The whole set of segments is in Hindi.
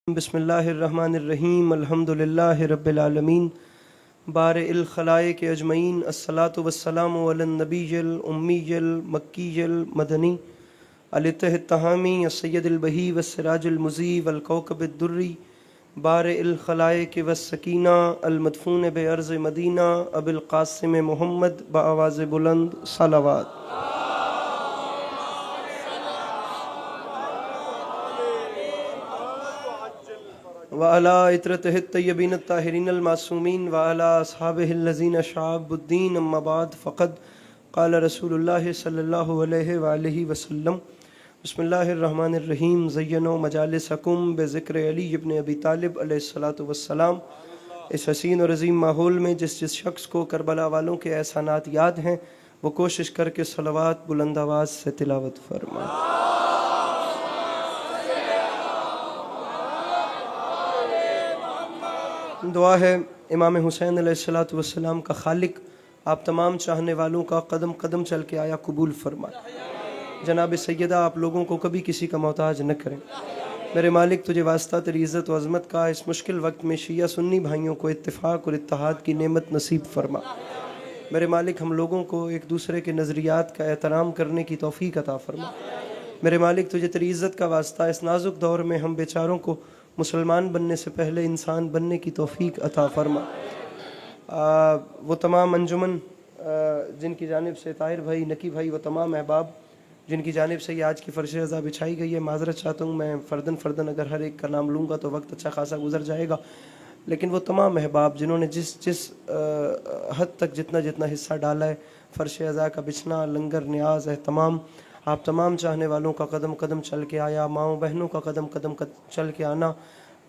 बिस्मिल्लाहिर्रहमानिर्रहीम अल्हम्दुलिल्लाहि रब्बिल आलमीन बारिइल खलाइक अजमईन अस्सलातु वस्सलामु अलन नबिय्यिल उम्मिय्यिल मक्किय्यिल मदनी अलित्तहित तहामी अस्सय्यदिल बही वस्सिराजुल मुज़ी वल कौकबिद दुर्री बारिइल खलाइक वस्सकीना अल मदफून बेअर्ज़ मदीना अबिल क़ासिम मुहम्मद बआवाज़ बुलंद सलावत। व अला इत्रतिहि तय्यबीन ताहिरीन मासूमीन व अला अस्हाबिहिल लज़ीना शअबुद्दीन अम्मा बाद फ़क़द क़ाल रसूलुल्लाह सल्लल्लाहु अलैहि व आलिहि वसल्लम बिस्मिल्लाहिर्रहमानिर्रहीम ज़य्यनू मजालिसकुम बिज़िक्र अली इब्न अबी तालिब अलैहिस्सलातु वस्सलाम। इस हसीन और अज़ीम माहौल में जिस शख्स को करबला वालों के एहसानात याद हैं वो कोशिश करके सलवात बुलंद आवाज़ से तिलावत फरमाए। दुआ है इमाम हुसैन अलैहिस्सलातु वस्सलाम का खालिक आप तमाम चाहने वालों का कदम कदम चल के आया कबूल फरमाए। जनाब सैयदा आप लोगों को कभी किसी का मोहताज न करें। मेरे मालिक तुझे वास्ता तेरी इज़्ज़त व अज़मत का इस मुश्किल वक्त में शिया सुन्नी भाइयों को इत्तेफाक और इत्तेहाद की नेमत नसीब फरमा। मेरे मालिक हम लोगों को एक दूसरे के नज़रियात का एहतराम करने की तौफ़ीक अता फरमा। मेरे मालिक तुझे तेरी इज़्ज़त का वास्ता इस नाजुक दौर में हम बेचारों को मुसलमान बनने से पहले इंसान बनने की तौफ़ीक अता फरमा। वो तमाम अंजुमन जिनकी जानिब से ताहिर भाई नकी भाई व तमाम अहबाब जिनकी जानिब से ये आज की फ़र्श रज़ा बिछाई गई है, माज़रत चाहता हूँ मैं फ़र्दन फ़र्दन अगर हर एक का नाम लूँगा तो वक्त अच्छा खासा गुजर जाएगा। लेकिन वो तमाम अहबाब जिन्होंने जिस जिस हद तक जितना जितना हिस्सा डाला है फ़र्श रज़ा का बिछना लंगर न्याज है तमाम आप तमाम चाहने वालों का कदम कदम चल के आया, माओ बहनों का कदम कदम चल के आना,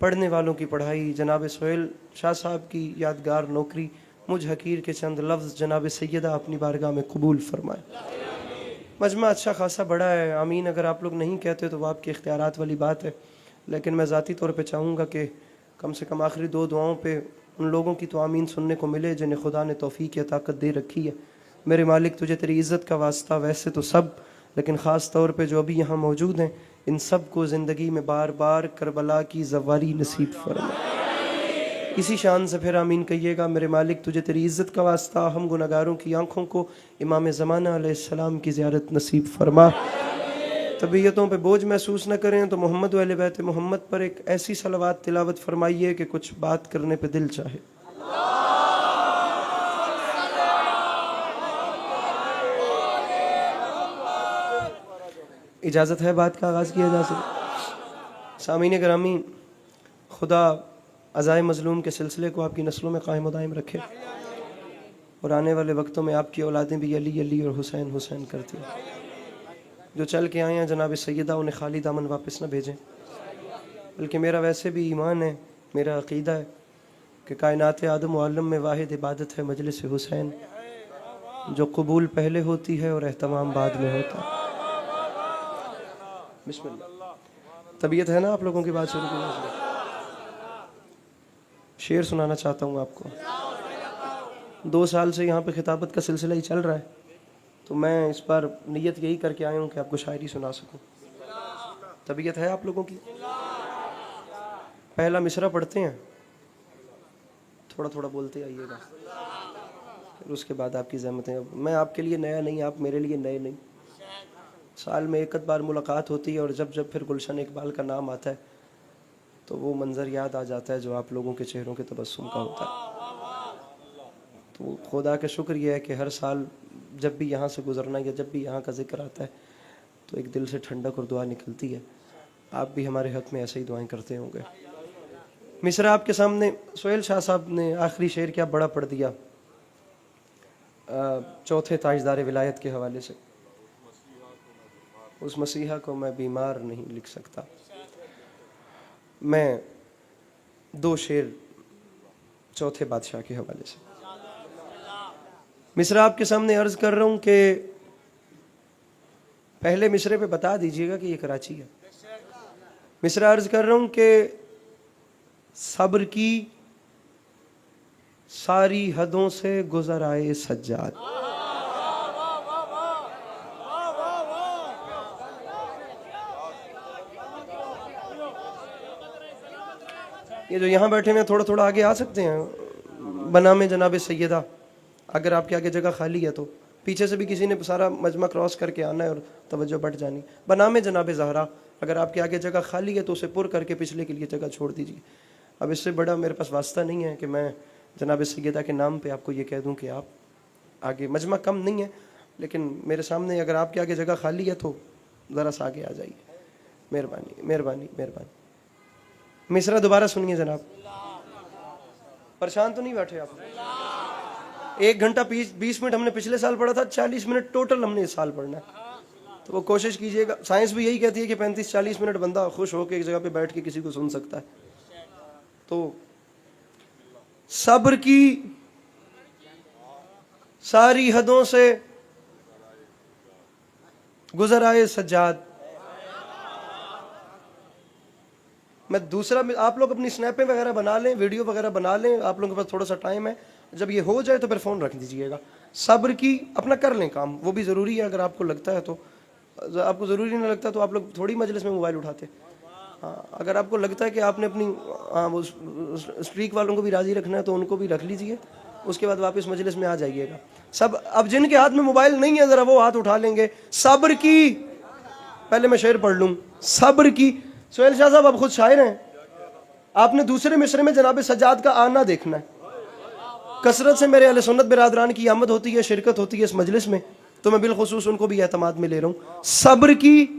पढ़ने वालों की पढ़ाई, जनाब सोहेल शाह साहब की यादगार नौकरी, मुझ हकीर के चंद लफ्ज़ जनाब सैयदा अपनी बारगाह में कबूल फरमाए। मजमा अच्छा खासा बड़ा है, आमीन अगर आप लोग नहीं कहते तो वो आपके इख्तियारात वाली बात है, लेकिन मैं ज़ाती तौर पे चाहूँगा कि कम से कम आखिरी दो दुआओं पे उन लोगों की तो आमीन सुनने को मिले जिन्हें खुदा ने तौफ़ीक या ताकत दे रखी है। मेरे मालिक तुझे तेरी इज़्ज़त का वास्ता वैसे तो सब, लेकिन ख़ास तौर पे जो अभी यहाँ मौजूद हैं इन सब को ज़िंदगी में बार बार करबला की ज़वारी नसीब फरमा। इसी शान से फिर आमीन कहिएगा। मेरे मालिक तुझे तेरी इज़्ज़त का वास्ता हम गुनहगारों की आँखों को इमाम ज़माना अलैहिस्सलाम की ज़ियारत नसीब फरमा। तबीयतों पे बोझ महसूस न करें तो मोहम्मद व अहले बैत मोहम्मद पर एक ऐसी सलवात तिलावत फरमाइए कि कुछ बात करने पे दिल चाहे। इजाज़त है बात का आगाज़ किया जा सके। सामीन ग्रामी, खुदा अज़ाए मज़लूम के सिलसिले को आपकी नस्लों में कायम दायम रखे और आने वाले वक्तों में आपकी औलादें भी अली अली और हुसैन हुसैन करती हैं। जो चल के आए हैं जनाब सैयदा उन्हें खाली दामन वापस न भेजें, बल्कि मेरा वैसे भी ईमान है, मेरा अक़ीदा है कि कायनात आदम व आलम में वाहिद इबादत है मजलिस हुसैन, जो कबूल पहले होती है और एहतमाम बाद में होता है। बिस्मिल्लाह। तबीयत है ना आप लोगों की बात शुरू की? शेर सुनाना चाहता हूँ आपको। 2 साल से यहाँ पे खिताबत का सिलसिला ही चल रहा है, तो मैं इस बार नियत यही करके आया हूँ कि आपको शायरी सुना सकूँ। तबीयत है आप लोगों की? पहला मिसरा पढ़ते हैं, थोड़ा थोड़ा बोलते आइएगा, फिर उसके बाद आपकी ज़हमतें। मैं आपके लिए नया नहीं, आप मेरे लिए नए नहीं। साल में एक बार मुलाकात होती है और जब जब फिर गुलशन इकबाल का नाम आता है तो वो मंज़र याद आ जाता है जो आप लोगों के चेहरों के तबस्सुम का होता है। तो खुदा का शुक्र यह है कि हर साल जब भी यहाँ से गुज़रना या जब भी यहाँ का जिक्र आता है तो एक दिल से ठंडक और दुआ निकलती है। आप भी हमारे हक़ में ऐसे ही दुआएं करते होंगे। मिसरा आपके सामने सोहेल शाह साहब ने आखिरी शेर क्या बड़ा पढ़ दिया चौथे ताजदार विलायत के हवाले से। उस मसीहा को मैं बीमार नहीं लिख सकता। मैं 2 शेर चौथे बादशाह के हवाले से मिसरा आपके सामने अर्ज कर रहा हूं कि पहले मिसरे पे बता दीजिएगा कि ये कराची है। मिसरा अर्ज कर रहा हूं कि सब्र की सारी हदों से गुजर आए सज्जाद। ये जो यहाँ बैठे हुए थोड़ा थोड़ा आगे आ सकते हैं। बना में जनाब सैयदा, अगर आपके आगे जगह खाली है तो पीछे से भी किसी ने सारा मजमा क्रॉस करके आना है और तवज्जो बढ़ जानी। बना में जनाब ज़हरा, अगर आपके आगे जगह खाली है तो उसे पुर करके पिछले के लिए जगह छोड़ दीजिए। अब इससे बड़ा मेरे पास वास्ता नहीं है कि मैं जनाब सैयदा के नाम पे आपको ये कह दूं कि आप आगे, मजमा कम नहीं है लेकिन मेरे सामने अगर आपके आगे जगह खाली है तो ज़रा सा आगे आ जाइए। मेहरबानी मेहरबानी मेहरबानी। मिसरा दोबारा सुनिए जनाब। परेशान तो नहीं बैठे आप? 1 घंटा 20 मिनट हमने पिछले साल पढ़ा था, 40 मिनट टोटल हमने इस साल पढ़ना है। तो वो कोशिश कीजिएगा। साइंस भी यही कहती है कि 35-40 मिनट बंदा खुश होकर एक जगह पे बैठ के किसी को सुन सकता है। तो सब्र की सारी हदों से गुजर आए सज्जाद। मैं दूसरा, आप लोग अपनी स्नैपें वगैरह बना लें, वीडियो वगैरह बना लें, आप लोगों के पास थोड़ा सा टाइम है। जब ये हो जाए तो फिर फ़ोन रख दीजिएगा। सब्र की अपना कर लें काम, वो भी ज़रूरी है अगर आपको लगता है तो। आपको ज़रूरी नहीं लगता तो आप लोग थोड़ी मजलिस में मोबाइल उठाते। हाँ, अगर आपको लगता है कि आपने अपनी वो स्ट्रीक वालों को भी राज़ी रखना है तो उनको भी रख लीजिए, उसके बाद वापस मजलिस में आ जाइएगा। सब अब जिनके हाथ में मोबाइल नहीं है ज़रा वो हाथ उठा लेंगे। सब्र की, पहले मैं शेर पढ़ लूँ। सब्र की, सोहेल शाह साहब आप खुद शायर हैं, आपने दूसरे मिसरे में जनाब सज्जाद का आना देखना है। कसरत से मेरे अहले सुन्नत बिरादरान की आमद होती है, शिरकत होती है इस मजलिस में, तो मैं बिलखुसूस उनको भी एतमाद में ले रहा हूँ। सब्र की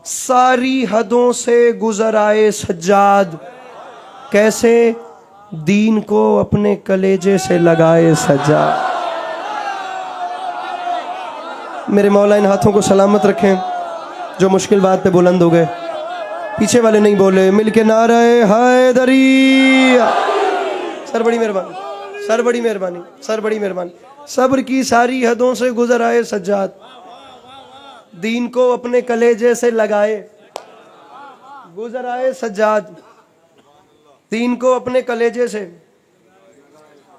सारी हदों से गुजर आए सज्जाद, कैसे? दीन को अपने कलेजे से लगाए सज्जाद। मेरे मौला इन हाथों को सलामत रखें जो मुश्किल बात पे बुलंद हो गए। पीछे वाले नहीं बोले, मिलके नारे हैदरी। सर बड़ी मेहरबानी, सर बड़ी मेहरबानी, सर बड़ी मेहरबानी। सब्र की सारी हदों से गुजर आए सज्जाद, दीन को अपने कलेजे से लगाए। गुजर आए सज्जाद, दीन को अपने कलेजे से।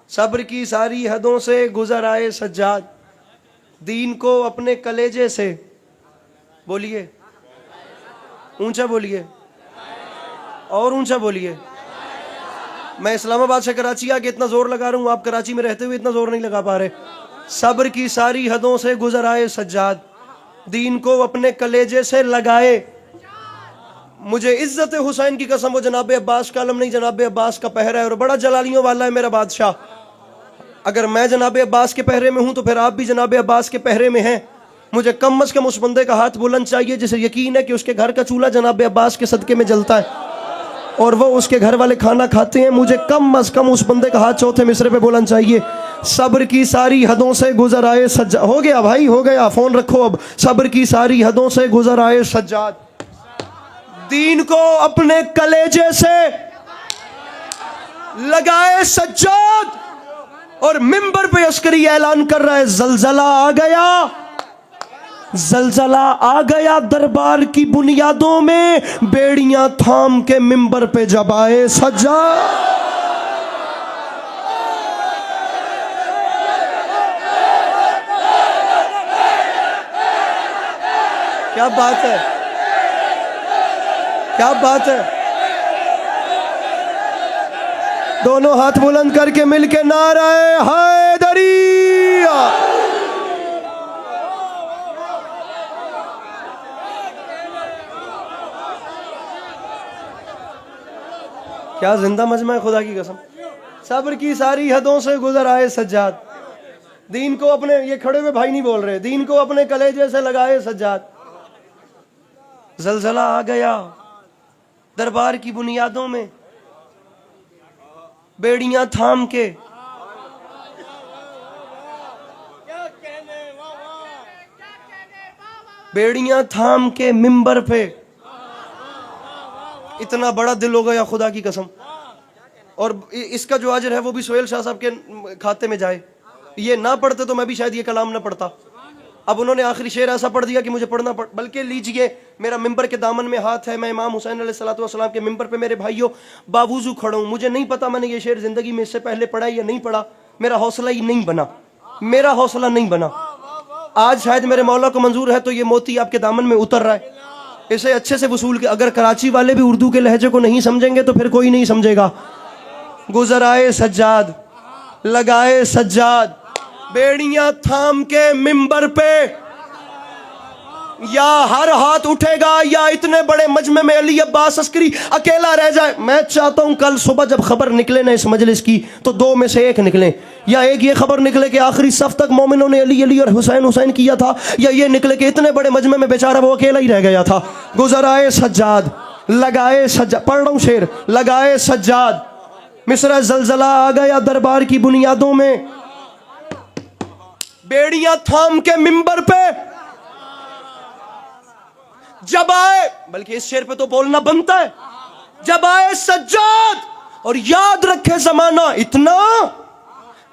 सब्र की सारी हदों से गुजर आए सज्जाद, दीन को अपने कलेजे से। बोलिए, ऊंचा बोलिए और ऊंचा बोलिए। मैं इस्लामाबाद से कराची आके इतना जोर लगा रहा हूँ, आप कराची में रहते हुए इतना जोर नहीं लगा पा रहे। सब्र की सारी हदों से गुजर आए सज्जाद, दीन को अपने कलेजे से लगाए। मुझे इज्जत हुसैन की कसम, वो जनाब अब्बास का आलम नहीं, जनाब अब्बास का पहरा है और बड़ा जलालियों वाला है मेरा बादशाह। अगर मैं जनाब अब्बास के पहरे में हूं तो फिर आप भी जनाब अब्बास के पहरे में हैं। मुझे कम से कम उस बंदे का हाथ बुलंद चाहिए जिसे यकीन है कि उसके घर का चूल्हा जनाब अब्बास के सदके में जलता है और वो उसके घर वाले खाना खाते हैं। मुझे कम से कम उस बंदे का हाथ चौथे मिसरे पे बुलंद चाहिए। सब्र की सारी हदों से गुजर आए सज्जाद। हो गया भाई, हो गया, फोन रखो अब। सब्र की सारी हदों से गुजर आए सज्जाद, दीन को अपने कलेजे से लगाए सज्जाद। और मिंबर पे अस्करी ऐलान कर रहा है, जलजला आ गया, जलजला आ गया दरबार की बुनियादों में, बेड़ियां थाम के मिंबर पे जब आए सज्जाद। क्या बात है, क्या बात है। दोनों हाथ बुलंद करके मिलके नारे हैदरी। क्या जिंदा मजमा है खुदा की कसम। सब्र की सारी हदों से गुजर आए सज्जाद, दीन को अपने, ये खड़े हुए भाई नहीं बोल रहे, दीन को अपने कलेजे से लगाए सज्जाद। जलजला आ गया दरबार की बुनियादों में, बेड़ियां थाम के। बेड़ियां थाम के मिंबर पे। इतना बड़ा दिल हो गया खुदा की कसम। और इसका जो अजर है वो भी सोहेल शाह साहब के खाते में जाए। ये ना पढ़ते तो मैं भी शायद ये कलाम ना पढ़ता। अब उन्होंने आखिरी शेर ऐसा पढ़ दिया कि मुझे पढ़ना पड़, बल्कि लीजिए, मेरा मिंबर के दामन में हाथ है, मैं इमाम हुसैन अलैहिस्सलातु वस्सलाम के मिंबर पे मेरे भाइयों बावुजू खड़ा हूं। मुझे नहीं पता मैंने ये शेर जिंदगी में इससे पहले पढ़ा या नहीं पढ़ा, मेरा हौसला ही नहीं बना, मेरा हौसला नहीं बना। आज शायद मेरे मौला को मंजूर है तो ये मोती आपके दामन में उतर रहा है। इसे अच्छे से वसूल के, अगर कराची वाले भी उर्दू के लहजे को नहीं समझेंगे तो फिर कोई नहीं समझेगा। गुजर आए सज्जाद, लगाए सज्जाद, बेड़ियां थाम के मिंबर पे, या हर हाथ उठेगा या इतने बड़े मजमे में अली अब्बास अस्करी अकेला रह जाए। मैं चाहता हूं कल सुबह जब खबर निकले ना इस मजलिस की, तो दो में से एक निकले। या एक ये खबर निकले कि आखिरी सफ तक मोमिनों ने अली अली और हुसैन हुसैन किया था, या ये निकले कि इतने बड़े मजमे में बेचारा वो अकेला ही रह गया था। गुजर आए सज्जाद, लगाए सज्जाद, पढ़ रहा हूं शेर, लगाए सज्जाद, मिस्र जलजला आ गया दरबार की बुनियादों में, बेड़ियां थाम के मिंबर पे जब आए, बल्कि इस शेर पे तो बोलना बनता है, जब आए सज्जाद, और याद रखे जमाना इतना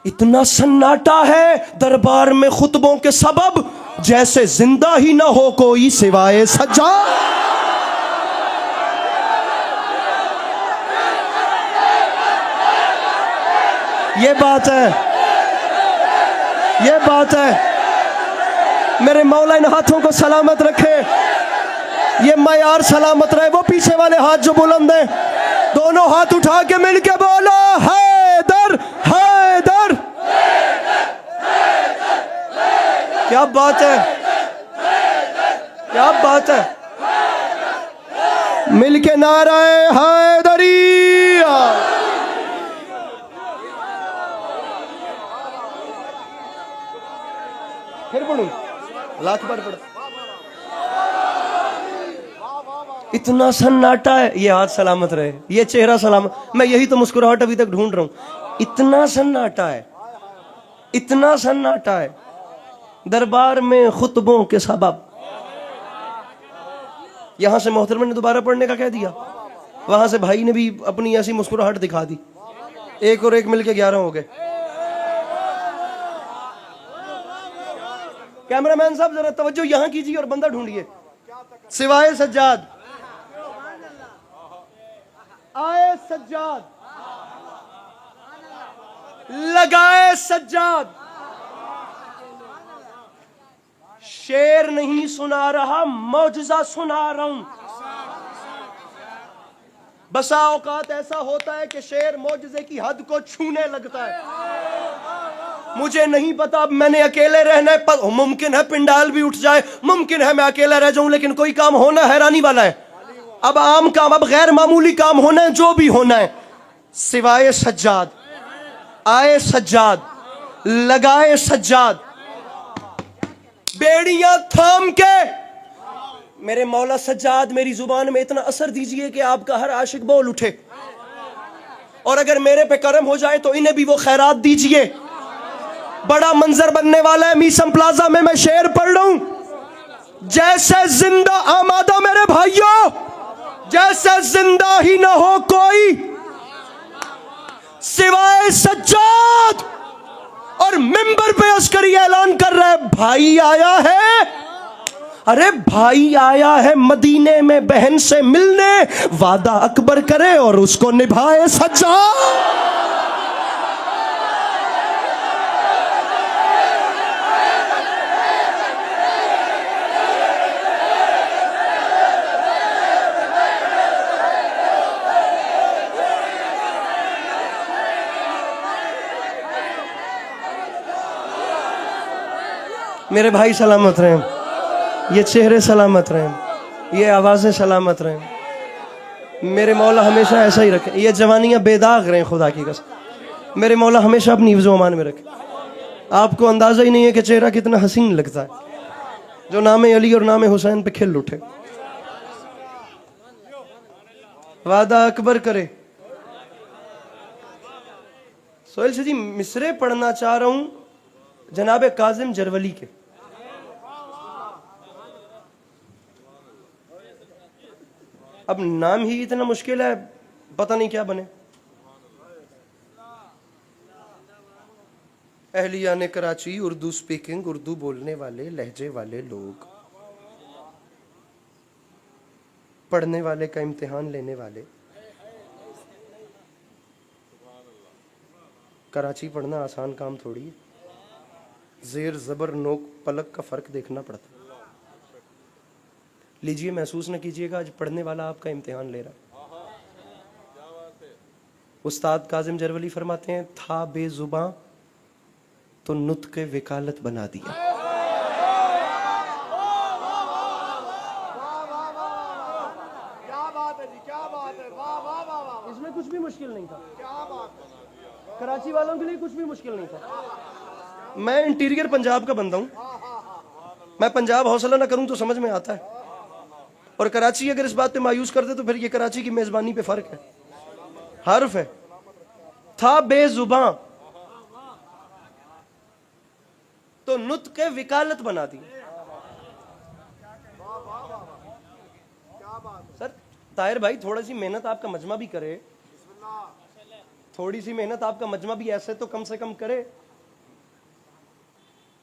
इतना सन्नाटा है दरबार में खुतबों के सबब, जैसे जिंदा ही ना हो कोई सिवाय सज्जाद। ये बात है, ये बात है। मेरे मौला इन हाथों को सलामत रखे, ये मयार सलामत रहे। वो पीछे वाले हाथ जो बुलंद हैं, दोनों हाथ उठा के मिलके बोलो हैदर हैदर। क्या बात है, क्या बात है। मिलके नाराए हैदरिया। फिर पढ़ूं, लाख बार पढ़। इतना सन्नाटा है, ये हाथ सलामत रहे, ये चेहरा सलामत। मैं यही तो मुस्कुराहट अभी तक ढूंढ रहा हूं। इतना सन्नाटा है, इतना सन्नाटा है दरबार में खुतबों के सबब। यहां से मोहतरमा ने दोबारा पढ़ने का कह दिया, वहां से भाई ने भी अपनी ऐसी मुस्कुराहट दिखा दी। एक और एक मिलके 11 हो गए। कैमरामैन साहब जरा तवज्जो यहां कीजिए और बंदा ढूंढिए। सिवाय सज्जाद, आए सज्जाद, लगाए सज्जाद। शेर नहीं सुना रहा, मौजज़ा सुना रहा हूं। बसा औकात ऐसा होता है कि शेर मौजज़े की हद को छूने लगता है। मुझे नहीं पता, अब मैंने अकेले रहना है, पर मुमकिन है पिंडाल भी उठ जाए, मुमकिन है मैं अकेला रह जाऊं, लेकिन कोई काम होना हैरानी वाला है। अब आम काम, अब गैर मामूली काम होना है, जो भी होना है। सिवाय सज्जाद, आए सज्जाद, लगाए सज्जाद, बेड़ियां थाम के। मेरे मौला सज्जाद मेरी जुबान में इतना असर दीजिए कि आपका हर आशिक बोल उठे, और अगर मेरे पे करम हो जाए तो इन्हें भी वो खैरात दीजिए। बड़ा मंजर बनने वाला है। मीसम प्लाजा में मैं शेर पढ़ रहा हूं, जैसे जिंदा आमादा मेरे भाइयों, जैसे जिंदा ही ना हो कोई सिवाय सज्जाद। और मिंबर पे अस्करी ऐलान कर रहा है, भाई आया है, अरे भाई आया है मदीने में बहन से मिलने, वादा अकबर करे और उसको निभाए सज्जाद। मेरे भाई सलामत रहें, ये चेहरे सलामत रहें, ये आवाज़ें सलामत रहें। मेरे मौला हमेशा ऐसा ही रखे, ये जवानियाँ बेदाग रहें खुदा की कसम। मेरे मौला हमेशा अपनी हिफ्ज़ व अमान में रखे। आपको अंदाज़ा ही नहीं है कि चेहरा कितना हसीन लगता है, जो नाम अली और नाम हुसैन पे खिल उठे। वादा अकबर करे। सोहेल से जी मिसरे पढ़ना चाह रहा हूँ जनाब काजिम जरवली के। अब नाम ही इतना मुश्किल है, पता नहीं क्या बने। अहलिया ने कराची, उर्दू स्पीकिंग, उर्दू बोलने वाले, लहजे वाले लोग, पढ़ने वाले का इम्तिहान लेने वाले। कराची पढ़ना आसान काम थोड़ी है, जेर जबर नोक पलक का फर्क देखना पड़ता है। लीजिए, महसूस न कीजिएगा आज पढ़ने वाला आपका इम्तिहान ले रहा है। उस्ताद काजिम जरवली फरमाते हैं, था बेजुबां तो नुत्क़ वकालत बना दिया। इसमें कुछ भी मुश्किल नहीं था, कराची वालों के लिए कुछ भी मुश्किल नहीं था। मैं इंटीरियर पंजाब का बंदा हूं, मैं पंजाब हौसला ना करूं तो समझ में आता है, और कराची अगर इस बात पे मायूस कर दे तो फिर ये कराची की मेजबानी पे फर्क है, हर्फ है। था बेजुबां तो नुत्क़ वकालत बना दी। सर ताहिर भाई, थोड़ी सी मेहनत आपका मजमा भी करे, थोड़ी सी मेहनत आपका मजमा भी ऐसे तो कम से कम करे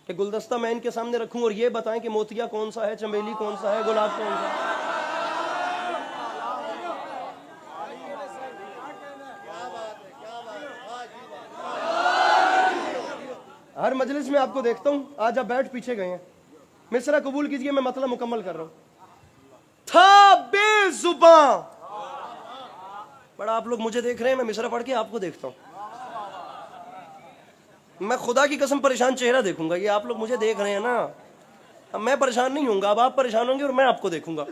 कि गुलदस्ता मैं इनके सामने रखूं और ये बताएं कि मोतिया कौन सा है, चमेली कौन सा है, गुलाब कौन सा है। हर मजलिस में आपको देखता हूं, आज आप बैठ पीछे गए हैं। मिसरा कबूल कीजिए, मैं मतलब मुकम्मल कर रहा हूं। था बेजुबां, बड़ा आप लोग मुझे देख रहे हैं, मैं मिसरा पढ़ के आपको देखता हूं। मैं खुदा की कसम परेशान चेहरा देखूंगा, ये आप लोग मुझे देख रहे हैं ना, अब मैं परेशान नहीं होऊंगा, अब आप परेशान होंगे और मैं आपको देखूंगा।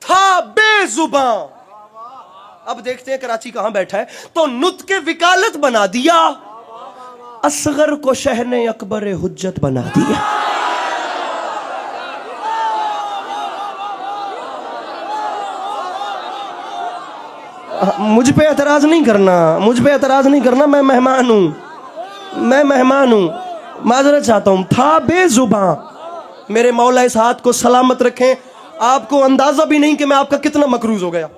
था बेजुबां, अब देखते हैं कराची कहां बैठा है। तो नुत्क़ वकालत बना दिया, असगर को शहने अकबर हुज्जत बना दिया। मुझ पे एतराज नहीं करना, मुझ पे एतराज नहीं करना, मैं मेहमान हूं, मैं मेहमान हूं, माजरत चाहता हूं। था बेजुबां, मेरे मौला इस हाथ को सलामत रखें। आपको अंदाजा भी नहीं कि मैं आपका कितना मकरूज हो गया,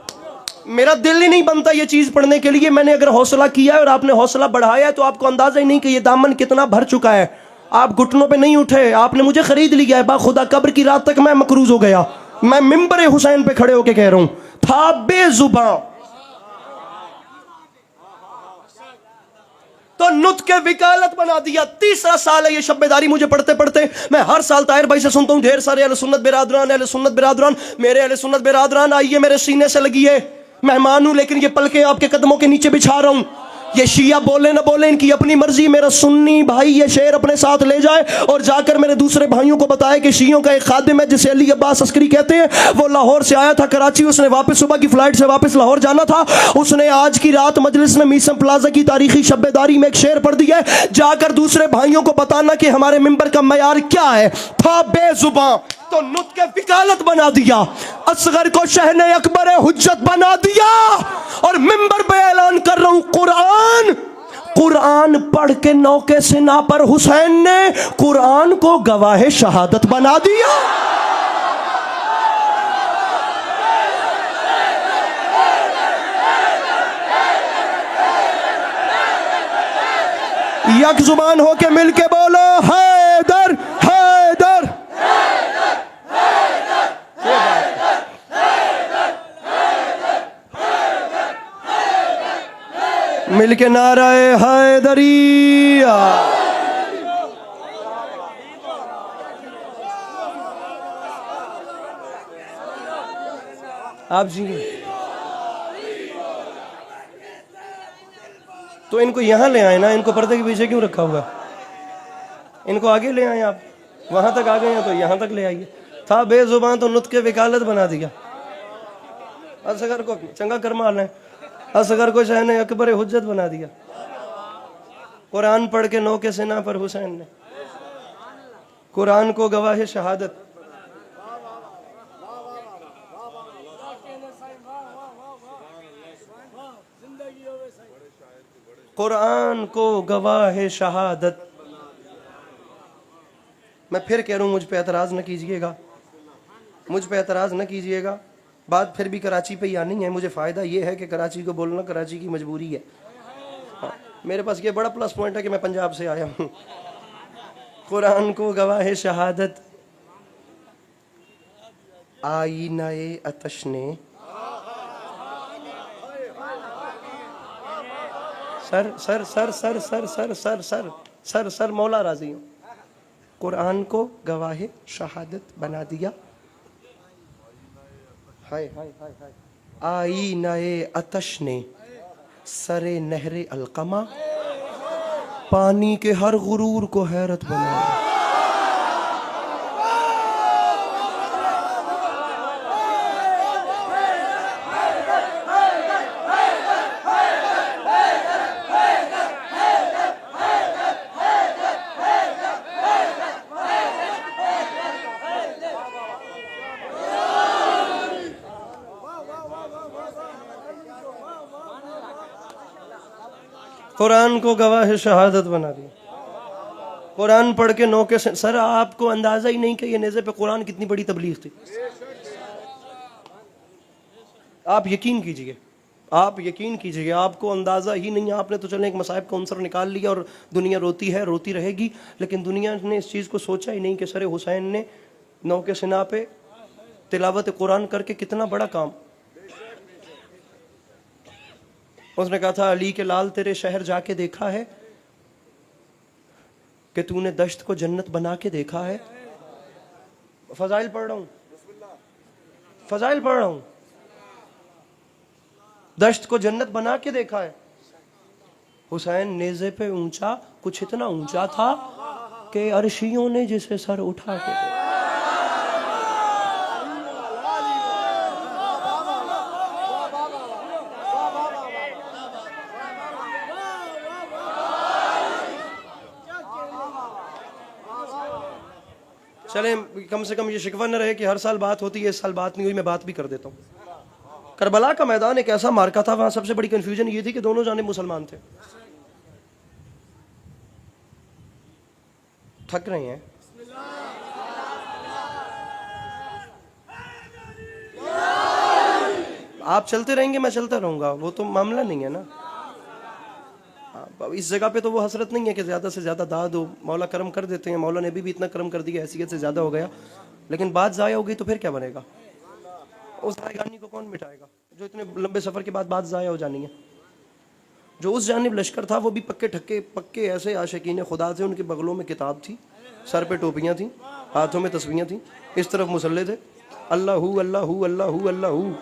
मेरा दिल ही नहीं बनता ये चीज पढ़ने के लिए। मैंने अगर हौसला किया है और आपने हौसला बढ़ाया है तो आपको अंदाजा ही नहीं कि ये दामन कितना भर चुका है। आप घुटनों पे नहीं उठे, आपने मुझे खरीद लिया है। बाखुदा कब्र की रात तक मैं मकरूज हो गया। मैं मिंबर हुसैन पे खड़े होके कह रहा हूं, था बेजुबां तो नुत्क़ वकालत बना दिया। तीसरा साल है ये शब्बेदारी मुझे पढ़ते पढ़ते। मैं हर साल ताहिर भाई से सुनता हूं, ढेर सारे अहले सुन्नत बिरादरान, अहले सुन्नत बिरादरान, मेरे अहले सुन्नत बिरादरान, आइए मेरे सीने से लगिए, मेहमान हूं लेकिन ये पलके आपके कदमों के नीचे बिछा रहा हूं। ये शिया बोले ना बोले, इनकी अपनी मर्जी। मेरा सुन्नी भाई ये शेर अपने साथ ले जाए और जाकर मेरे दूसरे भाइयों को बताए कि शियों का एक खादिम है जिसे अली अब्बास अस्करी कहते हैं, वो लाहौर से आया था कराची, उसने वापस सुबह की फ्लाइट से वापस लाहौर जाना था। उसने आज की रात मजलिस में मीसम प्लाजा की तारीखी शब्बेदारी में एक शेर पढ़ दिया है। जाकर दूसरे भाइयों को बताना कि हमारे मिंबर का मयार क्या है। था बेजुबां तो नुत्क़ वकालत बना दिया, असगर को शहने अकबर हुज्जत बना दिया। और मिंबर पे ऐलान कर रहा हूं, कुरान पढ़ के नौके सिना पर हुसैन ने कुरान को गवाह शहादत बना दिया। यक जुबान होके मिलके बोलो, हैदर हैदर। मिलके नाराए हैदरिया। आप जी तो इनको यहां ले आए ना, इनको पर्दे के पीछे क्यों रखा हुआ? इनको आगे ले आए, आप वहां तक आ गए हैं तो यहां तक ले आइए। था बेजुबान तो नुत्क़ वकालत बना दिया। असगर को चंगा कर्मा है, असगर को शहने अकबर हुज्जत बना दिया। कुरान पढ़ के नौके सिना पर हुसैन ने कुरान को गवाह शहादत। कुरान को गवाह शहादत। मैं फिर कह रहा हूं, मुझ पे एतराज न कीजिएगा, मुझ पे एतराज न कीजिएगा। बात फिर भी कराची पे ही आनी है। मुझे फ़ायदा ये है कि कराची को बोलना कराची की मजबूरी है। हाँ, मेरे पास ये बड़ा प्लस पॉइंट है कि मैं पंजाब से आया हूँ। कुरान को गवाह शहादत, आईनाए अतश ने sir sir sir sir sir sir sir sir sir sir मौला राजी हूँ। कुरान को गवाह शहादत बना दिया। हाय हाय हाय हाय। आई नए अतश ने सरे नहरे अलकमा, पानी के हर गुरूर को हैरत बनाया। कुरान को गवाह शहादत बना दिया। कुरान पढ़ के नौके से सर आपको अंदाजा ही नहीं कि ये नेज़े पे कुरान कितनी बड़ी तबलीग थी। आप यकीन कीजिए, आप यकीन कीजिए, आपको अंदाजा ही नहीं। आपने तो चले एक मसाइब का अंसर निकाल लिया और दुनिया रोती है, रोती रहेगी, लेकिन दुनिया ने इस चीज़ को सोचा ही नहीं कि सर हुसैन ने नौके सिना पे तिलावत कुरान करके कितना बड़ा काम। उसने कहा था अली के लाल तेरे शहर जाके देखा है कि तूने दश्त को जन्नत बना के देखा है। फजाइल पढ़ रहा हूं, फजाइल पढ़ रहा हूं। दश्त को जन्नत बना के देखा है। हुसैन नेज़े पे ऊंचा, कुछ इतना ऊंचा था कि अर्शियों ने जिसे सर उठा के देखा। चले कम से कम ये शिकवा न रहे कि हर साल बात होती है, इस साल बात नहीं हुई, मैं बात भी कर देता हूँ। करबला का मैदान एक ऐसा मार्का था, वहां सबसे बड़ी कंफ्यूजन ये थी कि दोनों जानिब मुसलमान थे। थक रहे हैं? आप चलते रहेंगे, मैं चलता रहूंगा, वो तो मामला नहीं है ना। इस जगह पे तो वो हसरत नहीं है कि ज़्यादा से ज़्यादा दाद हो, मौला करम कर देते हैं। मौला ने भी इतना करम कर दिया, हैसियत से ज़्यादा हो गया, लेकिन बात ज़ाया हो गई तो फिर क्या बनेगा? उस ज़ायगानी को कौन मिटाएगा जो इतने लंबे सफ़र के बाद बात ज़ाया हो जानी है। जो उस जानिब लश्कर था वो भी पक्के ठक्के पक्के ऐसे आशिकीन खुदा थे। उनके बगलों में किताब थी, सर पे टोपियाँ थी, हाथों में तस्वीरें थी, इस तरफ मुसल्ले थे, अल्लाह हू अल्लाह हू अल्लाह हू अल्लाह हू।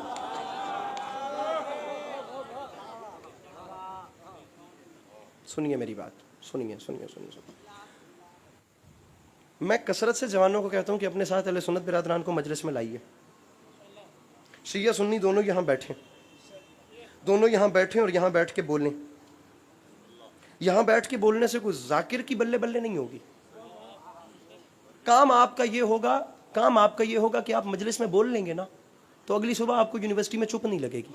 सुनिए मेरी बात, सुनिए सुनिए सुनिए सुनिए। मैं कसरत से जवानों को कहता हूं कि अपने साथ अहले सुन्नत बिरादरान को मजलिस में लाइए। शिया सुन्नी दोनों यहां बैठे, दोनों यहां बैठे और यहां बैठ के बोलें। यहां बैठ के बोलने से कोई जाकिर की बल्ले बल्ले नहीं होगी। काम आपका ये होगा, काम आपका ये होगा कि आप मजलिस में बोल लेंगे ना, तो अगली सुबह आपको यूनिवर्सिटी में चुप नहीं लगेगी।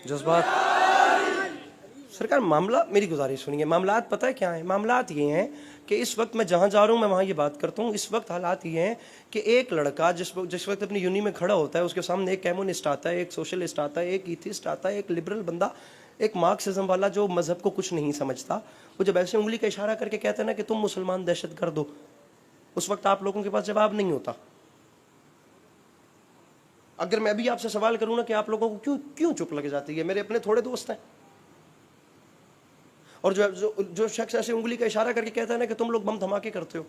जज्बात सरकार, मामला मेरी गुजारिश सुनिए। मामलात पता है क्या है? मामलात ये हैं कि इस वक्त मैं जहाँ जा रहा हूँ मैं वहाँ ये बात करता हूँ। इस वक्त हालात ये हैं कि एक लड़का जिस वक्त अपनी यूनि में खड़ा होता है, उसके सामने एक कम्युनिस्ट आता है, एक सोशलिस्ट आता है, एक ईथिस्ट आता है, एक लिबरल बंदा, एक मार्क्सिज्म वाला जो मजहब को कुछ नहीं समझता। वो जब ऐसे उंगली का इशारा करके कहता है ना कि तुम मुसलमान दहशतगर्द हो, उस वक्त आप लोगों के पास जवाब नहीं होता। अगर मैं भी आपसे सवाल करूं ना कि आप लोगों को क्यों क्यों चुप लग जाती है, मेरे अपने थोड़े दोस्त हैं, और जो शख्स ऐसे उंगली का इशारा करके कहता है ना कि तुम लोग बम धमाके करते हो,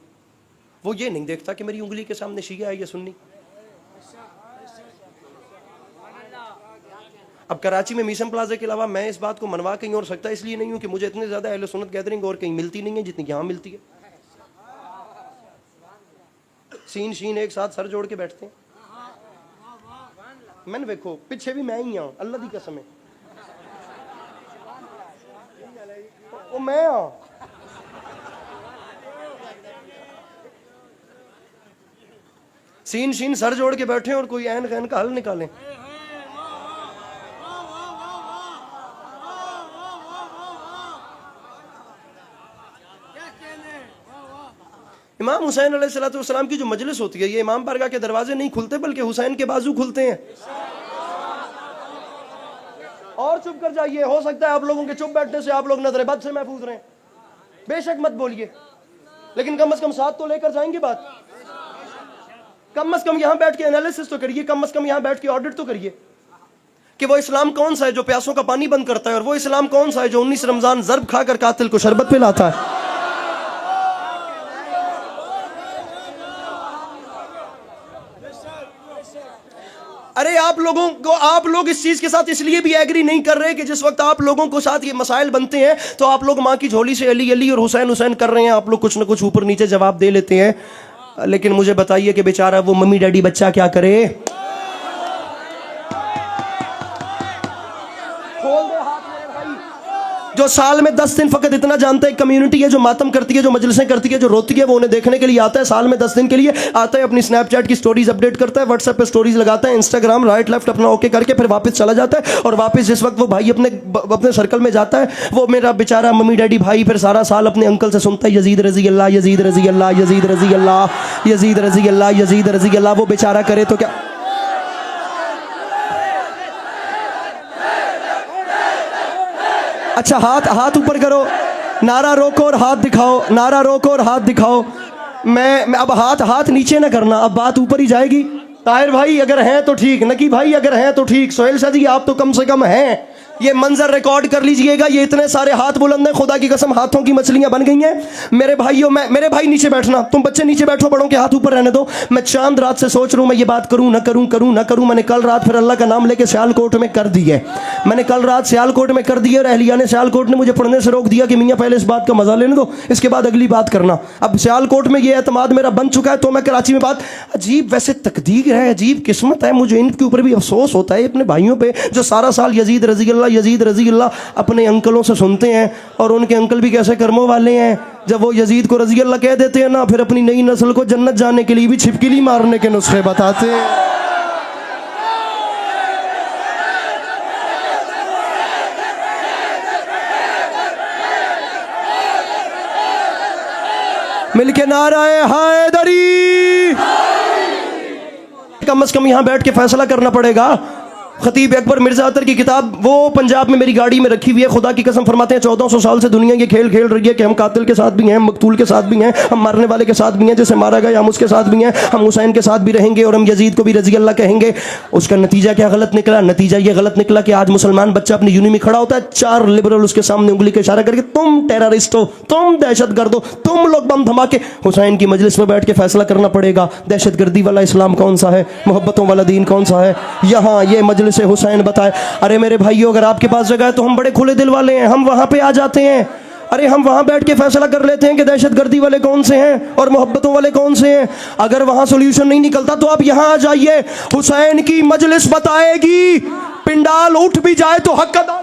वो ये नहीं देखता कि मेरी उंगली के सामने शिया है या सुन्नी। अब कराची में मीसम प्लाजा के अलावा मैं इस बात को मनवा कहीं और सकता इसलिए नहीं हूं कि मुझे इतने ज्यादा अहले सुन्नत गैदरिंग और कहीं मिलती नहीं है जितनी यहां मिलती है। सीन शीन एक साथ सर जोड़ के बैठते हैं। मैंने देखो पीछे भी मैं ही हूं, अल्लाह दी कसम है, वो मैं हूं। सीन शीन सर जोड़ के बैठे और कोई ऐन गैन का हल निकालें। इमाम हुसैन अलैहिस्सलाम की जो मजलिस होती है, ये इमाम बारगाह के दरवाजे नहीं खुलते बल्कि हुसैन के बाजू खुलते हैं। और चुप कर जाइए, हो सकता है आप लोगों के चुप बैठने से आप लोग नजर बद से महफूज रहें। बेशक मत बोलिए, लेकिन कम से कम साथ तो लेकर जाएंगे बात। कम से कम यहां बैठ के एनालिसिस तो करिए, कम से कम यहां बैठ के ऑडिट तो करिए कि वो इस्लाम कौन सा है जो प्यासों का पानी बंद करता है, और वो इस्लाम कौन सा है जो 19 रमजान ज़र्ब खाकर कातिल को शरबत पिलाता है। अरे आप लोग इस चीज के साथ इसलिए भी एग्री नहीं कर रहे कि जिस वक्त आप लोगों को साथ ये मसाइल बनते हैं तो आप लोग माँ की झोली से अली अली और हुसैन हुसैन कर रहे हैं, आप लोग कुछ ना कुछ ऊपर नीचे जवाब दे लेते हैं। लेकिन मुझे बताइए कि बेचारा वो मम्मी डैडी बच्चा क्या करे। खोल दे हाथ मेरे भाई, जो साल में 10 दिन फकत इतना जानता है, कम्युनिटी है जो मातम करती है, जो मजलिसें करती है, जो रोती है, वो उन्हें देखने के लिए आता है। साल में 10 दिन के लिए आता है, अपनी स्नैपचैट की स्टोरीज अपडेट करता है, व्हाट्सएप पे स्टोरीज लगाता है, इंस्टाग्राम राइट लेफ्ट अपना ओके करके फिर वापस चला जाता है। और वापस जिस वक्त वो भाई अपने सर्कल में जाता है, वो मेरा बेचारा मम्मी डैडी भाई फिर सारा साल अपने अंकल से सुनता है यजीद रजी अल्लाह, यजीद रजी अल्लाह, यजीद रजी अल्लाह, यजीद रजी अल्लाह, यजीद रजी अल्लाह। वो बेचारा करे तो क्या। अच्छा हाथ ऊपर करो, नारा रोको और हाथ दिखाओ, नारा रोको और हाथ दिखाओ। मैं अब हाथ नीचे ना करना, अब बात ऊपर ही जाएगी। ताहिर भाई अगर हैं तो ठीक, नकी भाई अगर हैं तो ठीक, सोहेल शाह जी आप तो कम से कम हैं। ये मंजर रिकॉर्ड कर लीजिएगा, ये इतने सारे हाथ बुलंद हैं, खुदा की कसम हाथों की मछलियां बन गई हैं मेरे भाइयों। मेरे भाई नीचे बैठना, तुम बच्चे नीचे बैठो, बड़ों के हाथ ऊपर रहने दो। मैं चांद रात से सोच रहा हूं मैं ये बात करूं ना करूं, करूं ना करूं। मैंने कल रात फिर अल्लाह का नाम लेके सियालकोट में कर दी है, मैंने कल रात सियालकोट में कर दी है, और अहलिया ने सियालकोट ने मुझे पढ़ने से रोक दिया कि मियाँ पहले इस बात का मजा लेने दो, इसके बाद अगली बात करना। अब सियालकोट में ये एतमाद मेरा बन चुका है, तो मैं कराची में बात। अजीब वैसे तकदीर है, अजीब किस्मत है, मुझे इनके ऊपर भी अफसोस होता है अपने भाइयों पे जो सारा साल यजीद रजी अल्लाह, यजीद रजी अल्लाह अपने अंकलों से सुनते हैं। और उनके अंकल भी कैसे कर्मों वाले हैं, जब वो यजीद को रजी अल्लाह कह देते हैं ना, फिर अपनी नई नस्ल को जन्नत जाने के लिए भी छिपकली मारने के नुस्खे बताते हैं। मिलके नाराए हैदरी। कम से कम यहां बैठ के फैसला करना पड़ेगा। खतीब अकबर मिर्जा अतर की किताब वो पंजाब में मेरी गाड़ी में रखी हुई है, खुदा की कसम फरमाते हैं 1400 साल से दुनिया ये खेल खेल रही है कि हम कातिल के साथ भी हैं, मकतूल के साथ भी हैं, हम मारने वाले के साथ भी हैं, जैसे मारा गया हम उसके साथ भी हैं, हम हुसैन के साथ भी रहेंगे और हम यजीद को भी रजी अल्लाह कहेंगे। उसका नतीजा क्या गलत निकला? नतीजा ये गलत निकला कि आज मुसलमान बच्चा अपनी यूनि में खड़ा होता है, 4 लिबरल उसके सामने उंगली का इशारा करके तुम टेररिस्ट हो, तुम दहशतगर्द हो, तुम लोग बम धमाके। हुसैन की मजलिस में बैठ के फैसला करना पड़ेगा, दहशतगर्दी वाला इस्लाम कौन सा है, मोहब्बतों वाला दीन कौन सा है। यहाँ ये मजलिस हुसैन बताए। अरे मेरे भाइयों अगर आपके पास जगह है तो हम बड़े खुले दिल वाले हैं, हम वहां पे आ जाते हैं। अरे हम वहां बैठ के फैसला कर लेते हैं कि दहशतगर्दी वाले कौन से हैं और मोहब्बतों वाले कौन से हैं। अगर वहां सॉल्यूशन नहीं निकलता तो आप यहां आ जाइए, हुसैन की मजलिस बताएगी। पिंडाल उठ भी जाए तो हक अदा,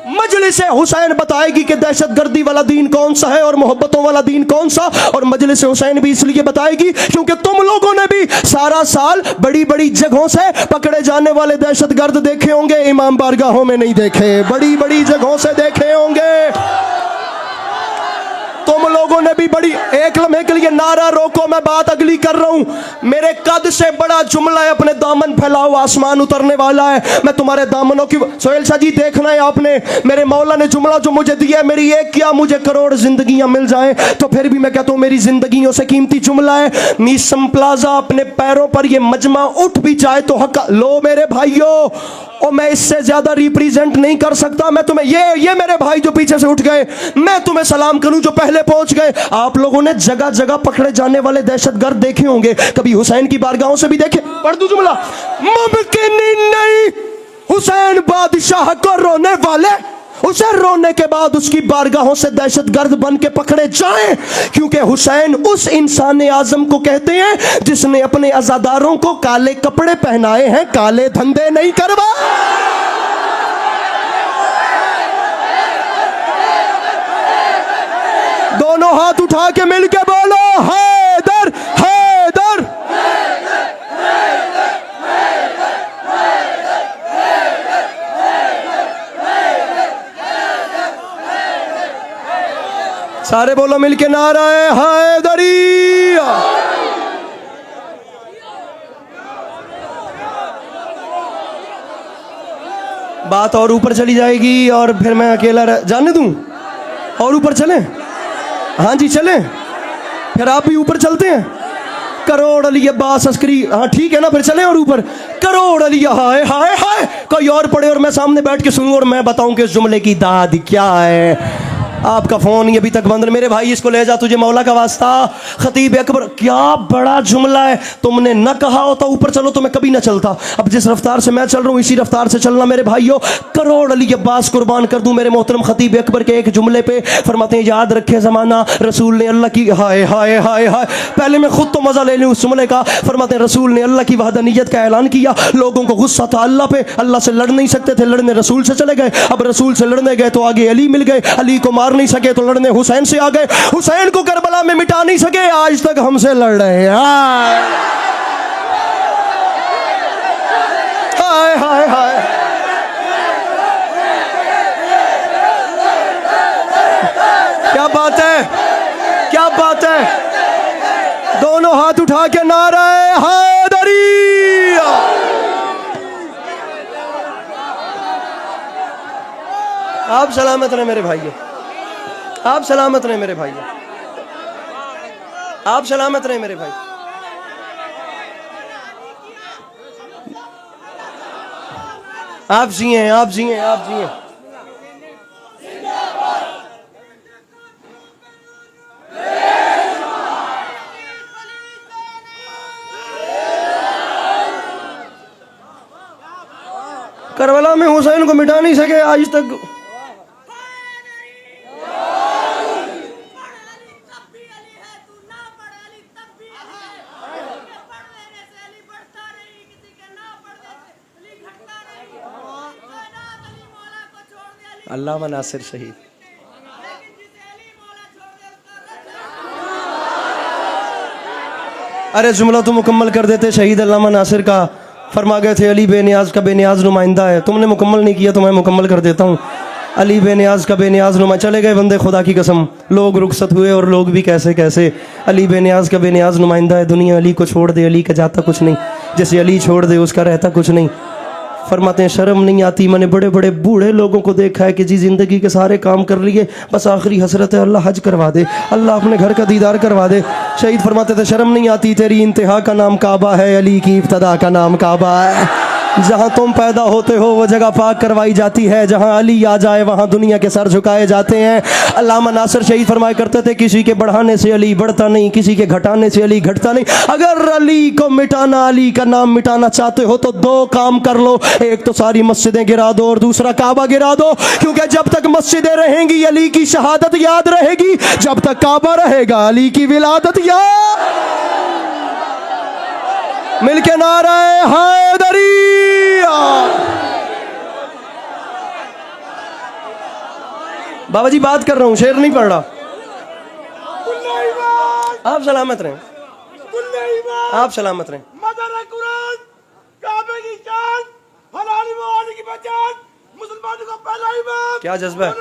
मजलिस हुसैन बताएगी कि दहशतगर्दी वाला दीन कौन सा है और मोहब्बतों वाला दीन कौन सा। और मजलिस हुसैन भी इसलिए बताएगी क्योंकि तुम लोगों ने भी सारा साल बड़ी बड़ी जगहों से पकड़े जाने वाले दहशतगर्द देखे होंगे, इमाम बारगाहों में नहीं देखे, बड़ी बड़ी जगहों से देखे होंगे। तुम लोगों ने भी बड़ी, एक लम्हे के लिए नारा रोको, मैं बात अगली कर रहा हूं। मेरे कद से बड़ा जुमला है, अपने दामन फैलाओ आसमान उतरने वाला है। मैं तुम्हारे दामनों की, सोहेल शाह जी देखना है आपने, मेरे मौला ने जुमला जो मुझे दिया है, मेरी एक क्या मुझे करोड़ जिंदगियां मिल जाएं तो फिर भी मैं कहता हूं मेरी जिंदगियों से कीमती जुमला है। मीसम प्लाजा अपने पैरों पर ये मजमा उठ भी जाए तो हक लो मेरे भाइयों, और मैं इससे ज्यादा रिप्रेजेंट नहीं कर सकता। मैं तुम्हें ये मेरे भाई जो पीछे से उठ गए, मैं तुम्हें सलाम करूं जो पहले पहुंच गए। आप लोगों ने जगह जगह पकड़े जाने वाले दहशतगर्द देखे होंगे, कभी हुसैन की बारगाहों से भी देखे। पढ़ दूं जुमला, मुमकिन नहीं हुसैन बादशाह को रोने वाले उसे रोने के बाद उसकी बारगाहों से दहशतगर्द बन के पकड़े जाएं, क्योंकि हुसैन उस इंसान आजम को कहते हैं जिसने अपने अज़ादारों को काले कपड़े पहनाए हैं, काले धंधे नहीं करवा। दोनों हाथ उठा के मिलके बोलो हैदर हैदर। सारे बोलो मिलके नाराए हैदरी। बात और ऊपर चली जाएगी और फिर मैं अकेला जाने दूं और ऊपर चले। हाँ जी चलें, फिर आप भी ऊपर चलते हैं। करोड़ अली अब्बास अस्करी, हाँ ठीक है ना, फिर चलें और ऊपर। करोड़ अली, हाय हाय हाय, कोई और पढ़े और मैं सामने बैठ के सुनूं और मैं बताऊं कि इस जुमले की दाद क्या है। आपका फोन ये अभी तक बंद। मेरे भाई इसको ले जा, तुझे मौला का वास्ता। खतीब अकबर, क्या बड़ा जुमला है। तुमने न कहा होता ऊपर चलो तो मैं कभी ना चलता। अब जिस रफ्तार से मैं चल रहा हूँ इसी रफ्तार से चलना मेरे भाइयों। करोड़ अली अब्बास कुर्बान कर दूं मेरे मोहतरम खतीब अकबर के एक जुमले पे। फरमाते हैं याद रखे जमाना रसूल ने अल्लाह की, हाय हाय हाय हाय, पहले मैं खुद तो मजा ले लूं उस जुमले का। फरमाते हैं रसूल ने अल्लाह की वहदानियत का ऐलान किया, लोगों को गुस्सा था अल्लाह पे, अल्लाह से लड़ नहीं सकते थे, लड़ने रसूल से चले गए। अब रसूल से लड़ने गए तो आगे अली मिल गए, अली को मार नहीं सके तो लड़ने हुसैन से आ गए, हुसैन को करबला में मिटा नहीं सके, आज तक हमसे लड़ रहे हैं। हाय हाय हाय, क्या बात है, क्या बात है। दोनों हाथ उठा के नारे हैदरी। आप सलामत रहे मेरे भाइयों, आप सलामत रहे मेरे भाइयों, आप सलामत रहे मेरे भाई। आप जिए, आप जिए, आप जिए। करबला में हुसैन को मिटा नहीं सके आज तक। अल्लामा नासिर शहीद, अरे जुमला तो मुकम्मल कर देते। शहीद अल्लामा नासिर का फरमा गए थे अली बेनियाज का बेनियाज नुमाइंदा है। तुमने मुकम्मल नहीं किया तो मैं मुकम्मल कर देता हूँ। अली बेनियाज का बेनियाज नुमा, चले गए बंदे खुदा की कसम, लोग रुखसत हुए और लोग भी कैसे कैसे। अली बेनियाज का बेनियाज नुमाइंदा है। दुनिया अली को छोड़ दे, अली का जाता कुछ नहीं, जैसे अली छोड़ दे उसका रहता कुछ नहीं। फरमाते हैं शर्म नहीं आती, मैंने बड़े बड़े बूढ़े लोगों को देखा है कि जी ज़िंदगी के सारे काम कर लिए, बस आखिरी हसरत है अल्लाह हज करवा दे, अल्लाह अपने घर का दीदार करवा दे। शहीद फरमाते थे शर्म नहीं आती, तेरी इंतहा का नाम काबा है, अली की इब्तदा का नाम काबा है। जहाँ तुम पैदा होते हो वो जगह पाक करवाई जाती है, जहाँ अली आ जाए वहाँ दुनिया के सर झुकाए जाते हैं। अल्लामा नासिर शहीद फरमाया करते थे किसी के बढ़ाने से अली बढ़ता नहीं, किसी के घटाने से अली घटता नहीं। अगर अली को मिटाना, अली का नाम मिटाना चाहते हो तो दो काम कर लो, एक तो सारी मस्जिदें गिरा दो और दूसरा काबा गिरा दो, क्योंकि जब तक मस्जिदें रहेंगी अली की शहादत याद रहेगी, जब तक काबा रहेगा अली की विलादत याद। मिलके नारे हैदरी। बाबा जी बात कर रहा हूँ, शेर नहीं पढ़ रहा। आप सलामत रहें, आप सलामत रहें। मुसलमानों का पहला इमाम, क्या जज्बा है।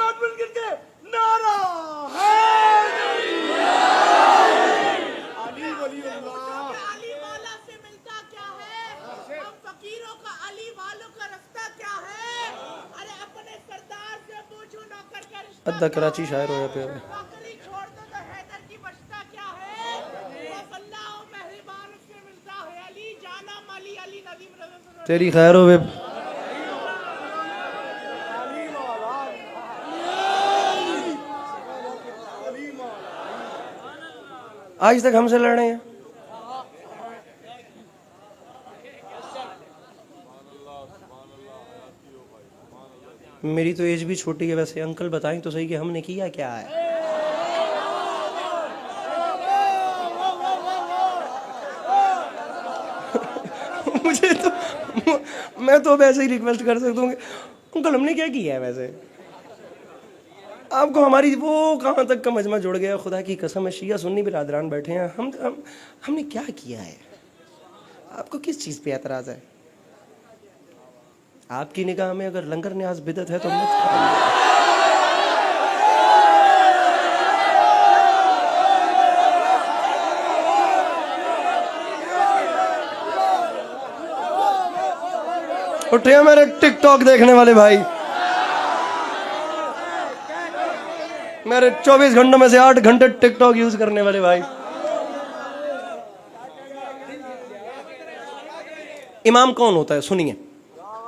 अद्दा कराची शायर हो पे तेरी खैर हो। आज तक हमसे लड़ रहे हैं। मेरी तो एज भी छोटी है वैसे, अंकल बताएं तो सही कि हमने किया क्या है। मुझे तो, मैं तो वैसे ही रिक्वेस्ट कर सकता हूँ अंकल हमने क्या किया है वैसे। आपको हमारी वो कहाँ तक का मजमा जुड़ गया, खुदा की कसम है। शिया सुन्नी बिरादरान बैठे हैं, हमने क्या किया है। आपको किस चीज़ पे एतराज़ है। आपकी निगाह में अगर लंगर न्याज बिदत है तो मत खाइए। उठिए मेरे टिकटॉक देखने वाले भाई, मेरे 24 घंटों में से 8 घंटे टिकटॉक यूज करने वाले भाई। इमाम कौन होता है? सुनिए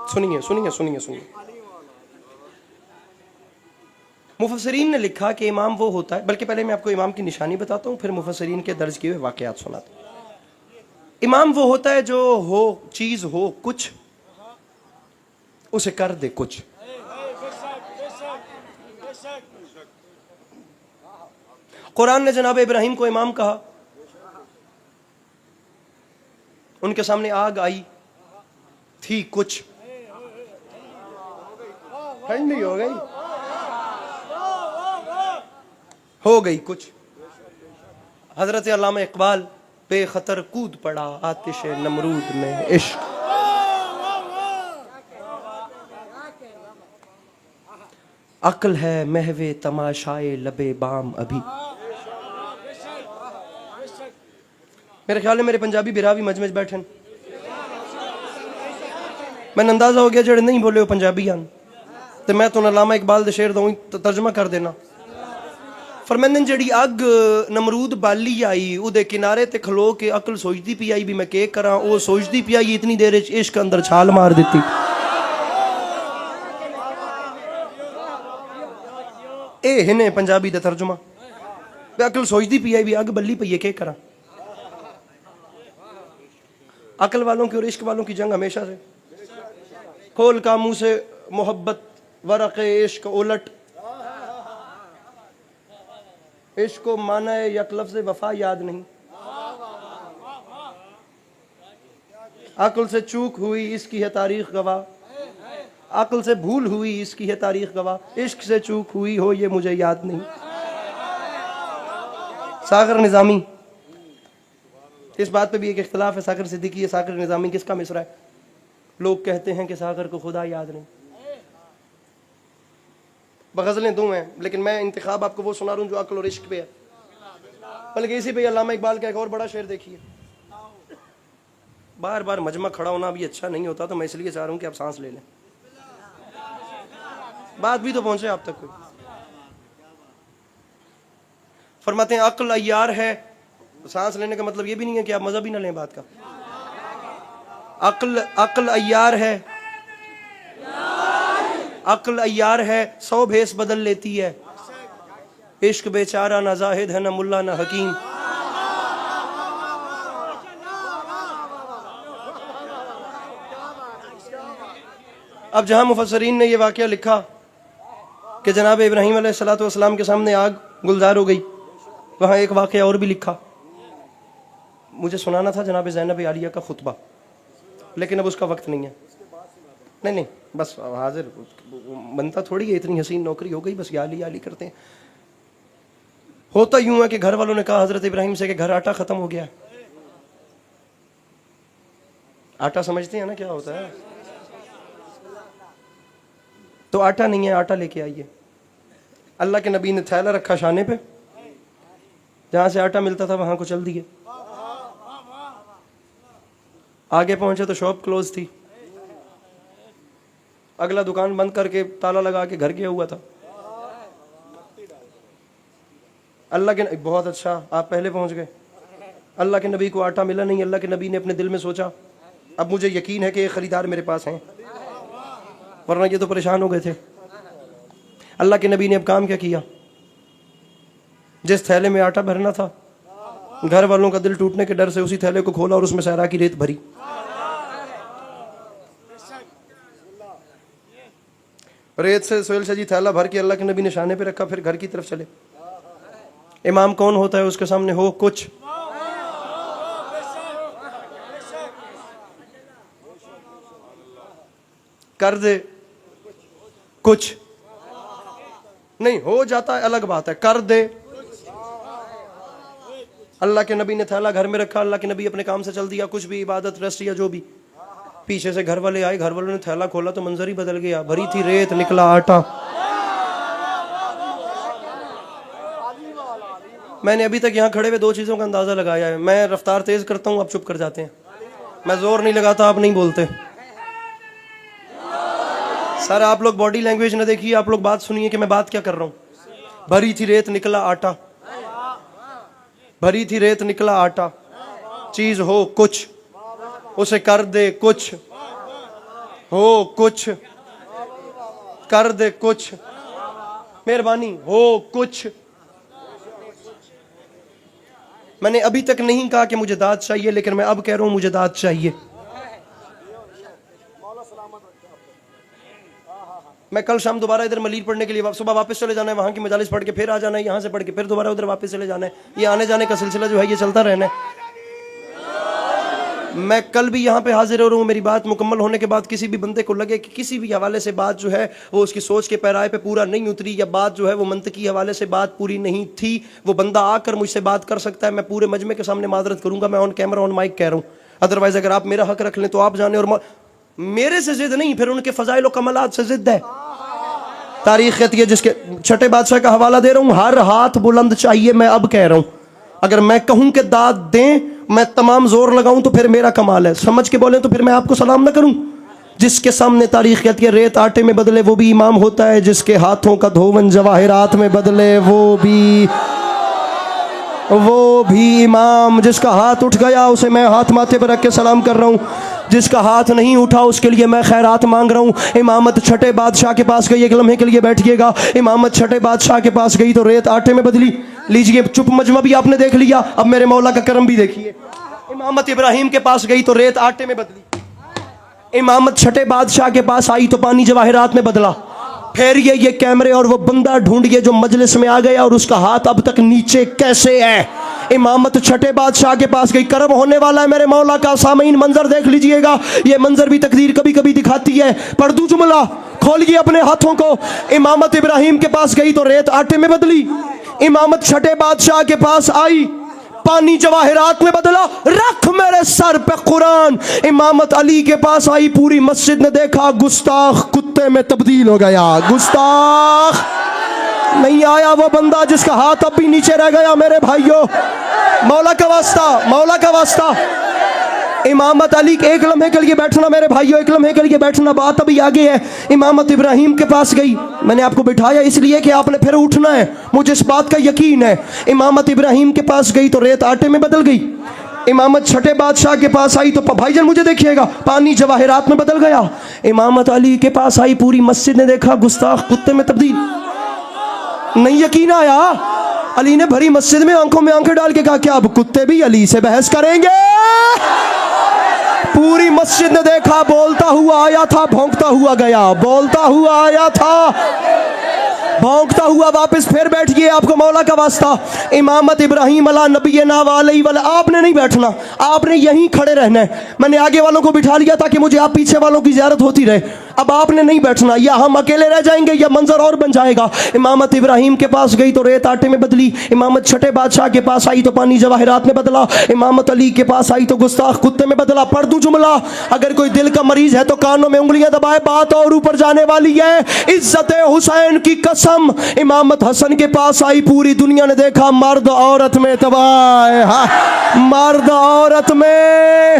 सुनिए सुनिए सुनिए सुनिए। मुफस्सिरीन ने लिखा कि इमाम वो होता है, बल्कि पहले मैं आपको इमाम की निशानी बताता हूँ, फिर मुफस्सिरीन के दर्ज किए हुए वाकयात सुनाता हूँ। इमाम वो होता है जो हो चीज हो कुछ, उसे कर दे कुछ। कुरान ने जनाब इब्राहिम को इमाम कहा, उनके सामने आग आई थी कुछ, ठंडी हो गई कुछ। हजरत अल्लामा इकबाल बेखतर कूद पड़ा आतिश नमरूद में इश्क। अक्ल है महवे तमाशाए लबे बाम अभी। मेरे ख्याल में मेरे पंजाबी बिरावी मजमे बैठे, मैंने अंदाजा हो गया जेड़े नहीं बोले हो पंजाबी आन, तो मैं तो अल्लामा इकबाल दे शेर दूँ तो तर्जमा कर देना। फरमांदे जेड़ी अग नमरूद बाली आई उदे किनारे ते खलो के अकल सोचती पी आई भी मैं के करा, वो सोचती पी आई इतनी देर इश्क अंदर छाल मार देती। ए हिने पंजाबी दा तर्जुमा, अकल सोचती पी आई भी अग बल्ली पई है के करा। अकल वालों की और इश्क वालों की जंग हमेशा से। खोल का मुंह से मोहब्बत वरक़े इश्क उलट, इश्क को माना है यक लफ्ज़ वफा याद नहीं। अक्ल से चूक हुई इसकी है तारीख गवाह, अक्ल से भूल हुई इसकी है तारीख गवाह, इश्क से चूक हुई हो ये मुझे याद नहीं। सागर निज़ामी, इस बात पे भी एक इख्तिलाफ है, सागर सिद्दीकी है सागर निज़ामी किसका मिसरा है? लोग कहते हैं कि सागर को खुदा याद नहीं। गज़लें दो हैं, लेकिन मैं इंतखाब आपको वो सुना रहा हूँ जो अक्ल और इश्क पे है। बल्कि इसी पे अल्लामा इकबाल का एक और बड़ा शेर देखिए। बार बार मजमा खड़ा होना भी अच्छा नहीं होता, तो मैं इसलिए चाह रहा हूँ कि आप सांस ले लें, बात भी तो पहुंचे आप तक। फरमाते हैं अक्ल अय्यार है, सांस लेने का मतलब ये भी नहीं है कि आप मजा भी ना लें बात का। अक्ल अय्यार है, अक्ल अय्यार है 100 भेस बदल लेती है, इश्क बेचारा ना जाहिद है ना मुल्ला ना हकीम। अब जहां मुफस्सरीन ने यह वाकया लिखा कि जनाब इब्राहीम अलैहिस्सलातु वस्सलाम के सामने आग गुलजार हो गई, वहां एक वाकया और भी लिखा। मुझे सुनाना था जनाब ज़ैनब आलिया का खुतबा, लेकिन अब उसका वक्त नहीं है। नहीं बस हाजिर बनता थोड़ी है, इतनी हसीन नौकरी हो गई, बस याली याली करते हैं। होता यूं है कि घर वालों ने कहा हजरत इब्राहिम से कि घर आटा खत्म हो गया है। आटा समझते हैं ना क्या होता है? तो आटा नहीं है, आटा लेके आइए। अल्लाह के नबी ने थैला रखा शाने पे, जहां से आटा मिलता था वहां को चल दिए। आगे पहुंचे तो शॉप क्लोज थी, अगला दुकान बंद करके ताला लगा के घर गया हुआ था। अल्लाह के बहुत अच्छा आप पहले पहुंच गए। अल्लाह के नबी को आटा मिला नहीं। अल्लाह के नबी ने अपने दिल में सोचा अब मुझे यकीन है कि ये खरीदार मेरे पास हैं, वरना ये तो परेशान हो गए थे। अल्लाह के नबी ने अब काम क्या किया, जिस थैले में आटा भरना था, घर वालों का दिल टूटने के डर से उसी थैले को खोला और उसमें सहरा की रेत भरी। रेत से सोयल से जी थैला भर के अल्लाह के नबी ने शाने पे रखा, फिर घर की तरफ चले। इमाम कौन होता है? उसके सामने हो कुछ, कर दे कुछ, नहीं हो जाता है अलग बात है, कर दे। अल्लाह के नबी ने थैला घर में रखा, अल्लाह के नबी अपने काम से चल दिया, कुछ भी इबादत रेस्ट या जो भी। पीछे से घर वाले आए, घर वालों ने थैला खोला तो मंजर ही बदल गया, भरी थी रेत, निकला आटा। मैंने अभी तक यहाँ खड़े हुए 2 चीजों का अंदाजा लगाया है। मैं रफ्तार तेज करता हूँ, आप चुप कर जाते हैं। मैं जोर नहीं लगाता, आप नहीं बोलते। सर आप लोग बॉडी लैंग्वेज न देखिए, आप लोग बात सुनिए कि मैं बात क्या कर रहा हूँ। भरी थी रेत निकला आटा, भरी थी रेत निकला आटा। चीज हो कुछ उसे कर दे कुछ, हो कुछ कर दे कुछ, मेहरबानी हो कुछ। मैंने अभी तक नहीं कहा कि मुझे दाद चाहिए, लेकिन मैं अब कह रहा हूं मुझे दाद चाहिए। मैं कल शाम दोबारा इधर मलीर पढ़ने के लिए सुबह वापस चले जाना है, वहां की मजालिस पढ़ के फिर आ जाना है, यहां से पढ़ के फिर दोबारा उधर वापस चले जाना है। ये आने जाने का सिलसिला जो है ये चलता रहना है। मैं कल भी यहाँ पे हाजिर हो रहा हूँ। मेरी बात मुकम्मल होने के बाद किसी भी बंदे को लगे कि किसी भी हवाले से बात जो है वो उसकी सोच के पैराए पे पूरा नहीं उतरी, या बात जो है वो मंतकी हवाले से बात पूरी नहीं थी, वो बंदा आकर मुझसे बात कर सकता है। मैं पूरे मजमे के सामने माजरत करूंगा, मैं ऑन कैमरा ऑन माइक कह रहा हूँ। अदरवाइज अगर आप मेरा हक रख लें तो आप जाने, और मेरे से जिद नहीं, फिर उनके फजाइल व कमालात से जिद है। तारीख कहती है, जिसके छठे बादशाह का हवाला दे रहा हूँ, हर हाथ बुलंद चाहिए। मैं अब कह रहा हूँ, अगर मैं कहूं कि दाद दें, मैं तमाम जोर लगाऊं तो फिर मेरा कमाल है। समझ के बोले तो फिर मैं आपको सलाम ना करूं। जिसके सामने तारीख कहती है रेत आटे में बदले वो भी इमाम होता है, जिसके हाथों का धोवन जवाहिरात में बदले वो भी इमाम। जिसका हाथ उठ गया उसे मैं हाथ माथे पर रख के सलाम कर रहा हूँ, जिसका हाथ नहीं उठा उसके लिए मैं खैरात मांग रहा हूँ। इमामत छठे बादशाह के पास गई, एक लम्हे के लिए बैठिएगा। इमामत छठे बादशाह के पास गई तो रेत आटे में बदली। लीजिए, चुप मजमा भी आपने देख लिया, अब मेरे मौला का करम भी देखिए। इमामत इब्राहिम के पास गई तो रेत आटे में बदली। इमामत छठे बादशाह के पास आई तो पानी जवाहिरात में बदला। फिर ये कैमरे और वो बंदा ढूंढिए जो मजलिस में आ गया और उसका हाथ अब तक नीचे कैसे है। इमामत छठे बादशाह के पास गई, कर्म होने वाला है मेरे मौला का। सामीन मंजर देख लीजिएगा, ये मंजर भी तकदीर कभी कभी दिखाती है। पढ़ दूं जुमला, खोलिए अपने हाथों को। इमामत इब्राहिम के पास गई तो रेत आटे में बदली। इमामत छठे बादशाह के पास आई, पानी जवाहिरात में बदला। रख मेरे सर पे कुरान। इमामत अली के पास आई, पूरी मस्जिद ने देखा, गुस्ताख कुत्ते में तब्दील हो गया। गुस्ताख नहीं आया वो बंदा जिसका हाथ अब भी नीचे रह गया। मेरे भाइयों, मौला का वास्ता, मौला का वास्ता, इमामत अली के एक लम्हे के लिए बैठना मेरे भाइयों, एक लम्हे के लिए बैठना। बात अभी आगे है। इमामत इब्राहिम के पास गई, मैंने आपको बिठाया इसलिए कि आपने फिर उठना है, मुझे इस बात का यकीन है। इमामत इब्राहिम के पास गई तो रेत आटे में बदल गई। इमामत छठे बादशाह के पास आई तो भाईजान मुझे देखिएगा, पानी जवाहिरात में बदल गया। इमामत अली के पास आई, पूरी मस्जिद ने देखा, गुस्ताख कुत्ते में तब्दील। नहीं यकीन आया, अली ने भरी मस्जिद में आंखें डाल के कहा, क्या अब कुत्ते भी अली से बहस करेंगे? पूरी मस्जिद ने देखा, बोलता हुआ आया था, भौंकता हुआ गया, बोलता हुआ आया था, भौंकता हुआ वापस फिर बैठिए, आपको मौला का वास्ता। इमामत इब्राहिम अला नबी नावाली वाला, आपने नहीं बैठना, आपने यहीं खड़े रहना है। मैंने आगे वालों को बिठा लिया ताकि मुझे आप पीछे वालों की ज़ियारत होती रहे। अब आपने नहीं बैठना, या हम अकेले रह जाएंगे या मंजर और बन जाएगा। इमामत इब्राहिम के पास गई तो रेत आटे में बदली। इमामत छठे बादशाह के पास आई तो पानी जवाहिरात में बदला। इमामत अली के पास आई तो गुस्ताख कुत्ते में बदला। पढ़ दूं जुमला, अगर कोई दिल का मरीज है तो कानों में उंगलियां दबाए, बात और ऊपर जाने वाली है। इज्जत हुसैन की कसम, इमामत हसन के पास आई, पूरी दुनिया ने देखा, मर्द औरत में तबाह, मर्द औरत में,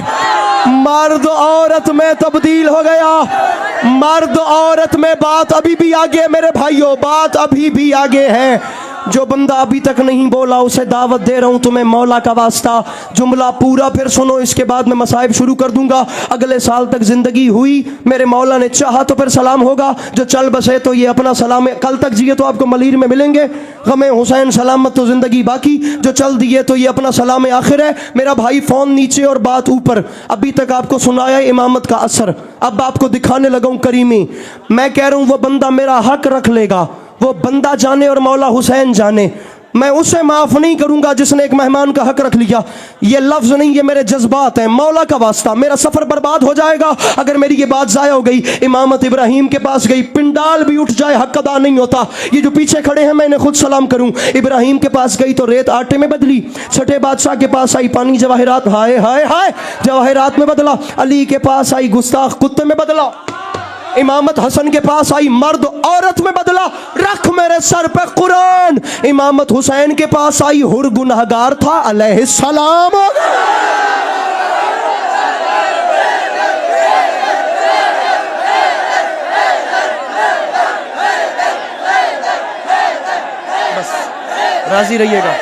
मर्द औरत में तब्दील हो गया। मर्द औरत में बात अभी भी आगे मेरे भाइयों, बात अभी भी आगे है। जो बंदा अभी तक नहीं बोला उसे दावत दे रहा हूं तुम्हें मौला का वास्ता। जुमला पूरा फिर सुनो, इसके बाद मैं मसाइब शुरू कर दूंगा। अगले साल तक जिंदगी हुई, मेरे मौला ने चाहा तो फिर सलाम होगा। जो चल बसे तो ये अपना सलाम है, कल तक जिए तो आपको मलीर में मिलेंगे। गमे हुसैन सलामत तो जिंदगी बाकी, जो चल दिए तो ये अपना सलाम आखिर है। मेरा भाई फोन नीचे और बात ऊपर। अभी तक आपको सुनाया इमामत का असर, अब आपको दिखाने लगा हूं करीमी। मैं कह रहा हूं वो बंदा मेरा हक रख लेगा, वो बंदा जाने और मौला हुसैन जाने, मैं उसे माफ नहीं करूंगा जिसने एक मेहमान का हक रख लिया। ये लफ्ज नहीं, ये मेरे जज्बात हैं, मौला का वास्ता। मेरा सफर बर्बाद हो जाएगा अगर मेरी ये बात जाया हो गई। इमामत इब्राहिम के पास गई, पिंडाल भी उठ जाए हक अदा नहीं होता। ये जो पीछे खड़े हैं मैं इन्हें खुद सलाम करूं। इब्राहिम के पास गई तो रेत आटे में बदली। छठे बादशाह के पास आई, पानी जवाहिरात, हाय हाय हाय, जवाहिरात में बदला। अली के पास आई, गुस्ताख कुत्ते में बदला। इमामत हसन के पास आई, मर्द औरत में बदला। रख मेरे सर पे कुरान। इमामत हुसैन के पास आई, हुर गुनहगार था अलैहिस्सलाम। बस राजी रहिएगा।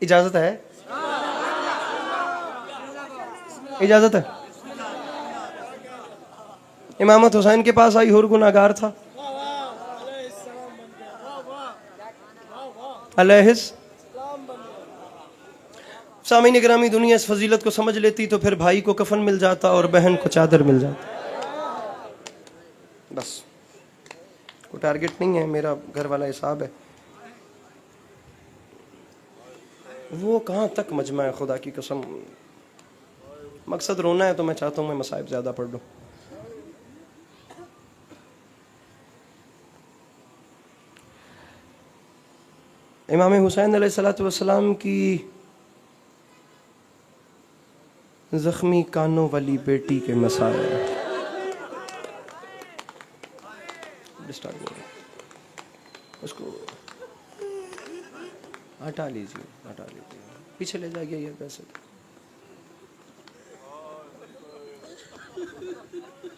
इजाजत है? इजाजत है? इमामत हुसैन के पास आई, हुर गुनाहगार था, अलैहिस। सामीन गिरामी, दुनिया इस फजीलत को समझ लेती तो फिर भाई को कफन मिल जाता और बहन को चादर मिल जाता। बस कोई टारगेट नहीं है, मेरा घर वाला हिसाब है। वो कहाँ तक मजमा है, खुदा की कसम। मकसद रोना है तो मैं चाहता हूँ मैं मसाइब ज़्यादा पढ़ लूँ। इमाम हुसैन अलैहिस्सलाम की जख्मी कानों वाली बेटी के मसाइल। उसको हटा लीजिए, हटा लीजिए, पीछे ले जाइए ये पैसे।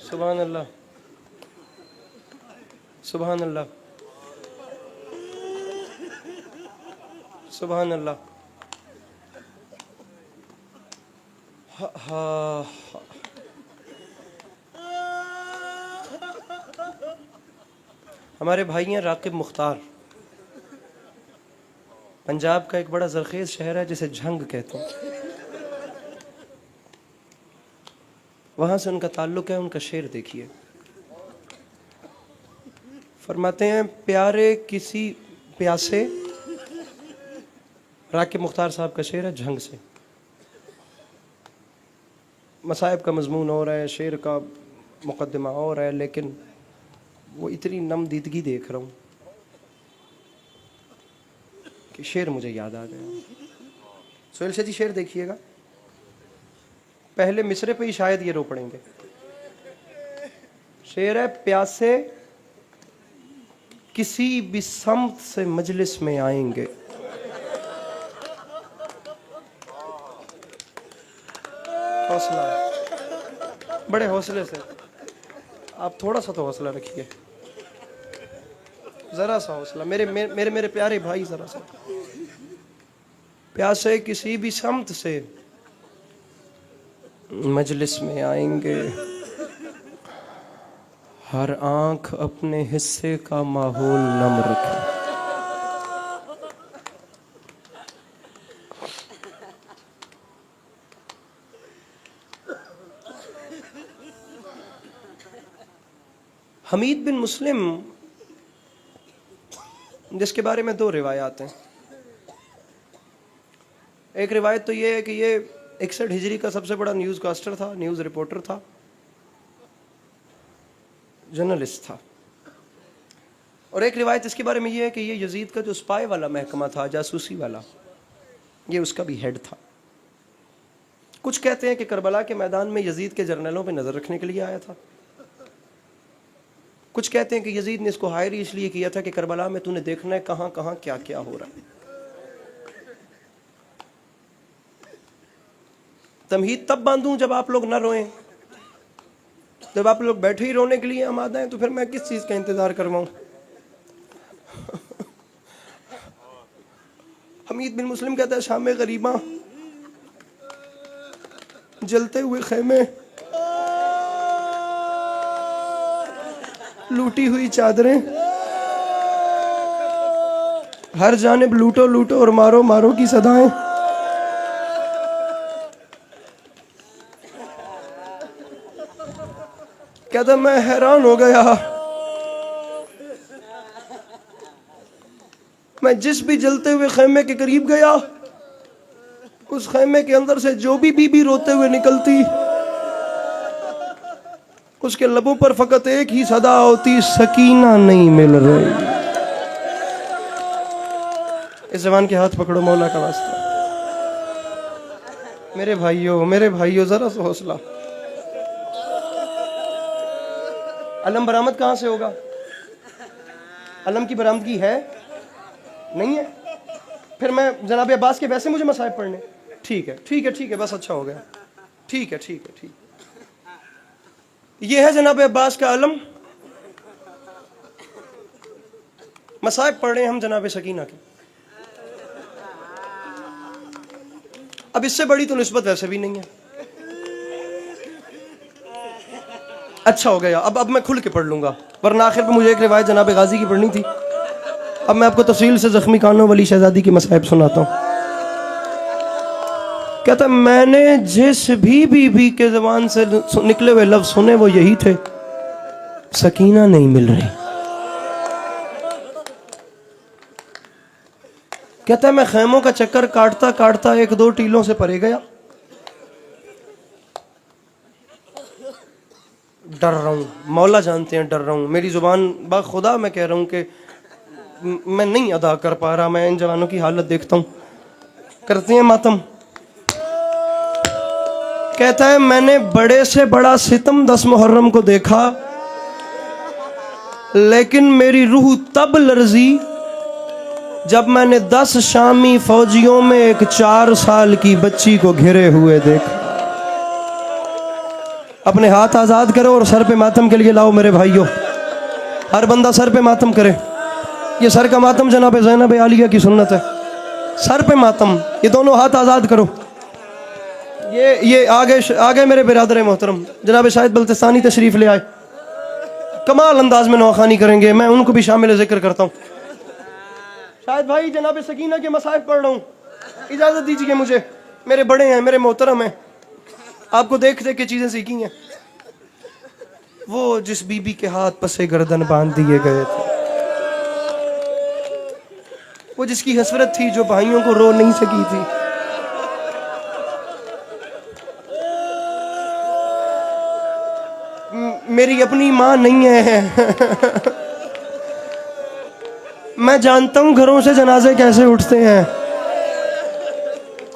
सुभान अल्लाह, सुभान अल्लाह, सुभान अल्लाह। हा, हा, हा। हमारे भाई हैं राकिब मुख्तार, पंजाब का एक बड़ा जरखेज शहर है जिसे झंग कहते हैं, वहां से उनका ताल्लुक है। उनका शेर देखिए, फरमाते हैं प्यारे किसी प्यासे, राकिब मुख्तार साहब का शेर है झंग से। मसाइब का मजमून और है, शेर का मुकद्दमा और है, लेकिन वो इतनी नमदीदगी देख रहा हूँ कि शेर मुझे याद आ गया। सोहेल शाह जी शेर देखिएगा, पहले मिसरे पे ही शायद ये रो पड़ेंगे। शेर है, प्यासे किसी भी सम्त से मजलिस में आएंगे, हौसला, बड़े हौसले से। आप थोड़ा सा तो हौसला रखिए, जरा सा हौसला, मेरे मेरे मेरे प्यारे भाई, जरा सा। प्यासे किसी भी सम्त से मजलिस में आएंगे, हर आंख अपने हिस्से का माहौल नम रखे। हमीद बिन मुस्लिम, जिसके बारे में दो रिवायात हैं। एक रिवायत तो ये है कि ये 61 हिजरी का सबसे बड़ा न्यूज़ कास्टर था, न्यूज़ रिपोर्टर था, जर्नलिस्ट था। और एक रिवायत इसके बारे में ये है कि ये यजीद का जो स्पाई वाला महकमा था, जासूसी वाला, ये उसका भी हेड था। कुछ कहते हैं कि करबला के मैदान में यजीद के जर्नलों पे नज़र रखने के लिए आया था। कुछ कहते हैं कि यजीद ने इसको हायर इसलिए किया था कि करबला में तूने देखना है कहाँ कहाँ क्या क्या हो रहा है। तमहीद तब बांधूं जब आप लोग ना रोएं, जब आप लोग बैठे ही रोने के लिए आमादा हैं, तो फिर मैं किस चीज़ का इंतज़ार करवाऊं। हमीद बिन मुस्लिम कहता है, शाम गरीबा, जलते हुए खेमे, लूटी हुई चादरें, हर जानिब लूटो लूटो और मारो मारो की सदाएं। कहता मैं हैरान हो गया, मैं जिस भी जलते हुए खेमे के करीब गया, उस खेमे के अंदर से जो भी बीबी रोते हुए निकलती, उसके लबों पर फकत एक ही सदा होती, सकीना नहीं मिल रही। इस जवान के हाथ पकड़ो मौला का वास्ता। मेरे भाइयों जरा सा हौसला। अलम बरामद कहां से होगा? अलम की बरामदगी है नहीं है? फिर मैं जनाब अब्बास के वैसे मुझे मसाइब पढ़ने? ठीक है ठीक है ठीक है, बस अच्छा हो गया। ठीक है ठीक है ठीक। ये है जनाब अब्बास का आलम। मसाइब पढ़ रहे हैं हम जनाब सकीना के। अब इससे बड़ी तो निस्बत वैसे भी नहीं है। अच्छा हो गया, अब मैं खुल के पढ़ लूंगा, वरना आखिर पे मुझे एक रिवायत जनाब गाजी की पढ़नी थी। अब मैं आपको तफसील से जख्मी कानों वाली शहजादी की मसाइब सुनाता हूँ। कहता मैंने जिस भी बीबी के ज़बान से निकले हुए लफ्ज सुने वो यही थे, सकीना नहीं मिल रही। कहता है मैं खैमों का चक्कर काटता काटता एक दो टीलों से परे गया, डर रहा हूँ, मौला जानते हैं डर रहा हूँ। मेरी जुबान बाखुदा मैं कह रहा हूँ कि मैं नहीं अदा कर पा रहा। मैं इन जवानों की हालत देखता हूँ, करते हैं मातम। कहता है मैंने बड़े से बड़ा सितम 10 मुहर्रम को देखा, लेकिन मेरी रूह तब लर्जी जब मैंने 10 शामी फौजियों में एक 4 साल की बच्ची को घिरे हुए देखा। अपने हाथ आजाद करो और सर पे मातम के लिए लाओ मेरे भाइयों। हर बंदा सर पे मातम करे। ये सर का मातम जनाब ज़ैनब आलिया की सुन्नत है। सर पे मातम, ये दोनों हाथ आजाद करो। ये आगे मेरे बिरादर मोहतरम जनाब शाहिद बल्तिस्तानी तशरीफ ले आए, कमाल अंदाज में नौखानी करेंगे। मैं उनको भी शामिल जिक्र करता हूँ। शाहिद भाई जनाब सकीना के मसाइब पढ़ रहा हूँ, इजाज़त दीजिए मुझे। मेरे बड़े हैं, मेरे मोहतरम हैं, आपको देख देख के चीज़ें सीखी हैं। वो जिस बीबी के हाथ पसे गर्दन बांध दिए गए थे, वो जिसकी हसरत थी जो भाइयों को रो नहीं सकी थी, मेरी अपनी माँ नहीं है। मैं जानता हूं घरों से जनाजे कैसे उठते हैं।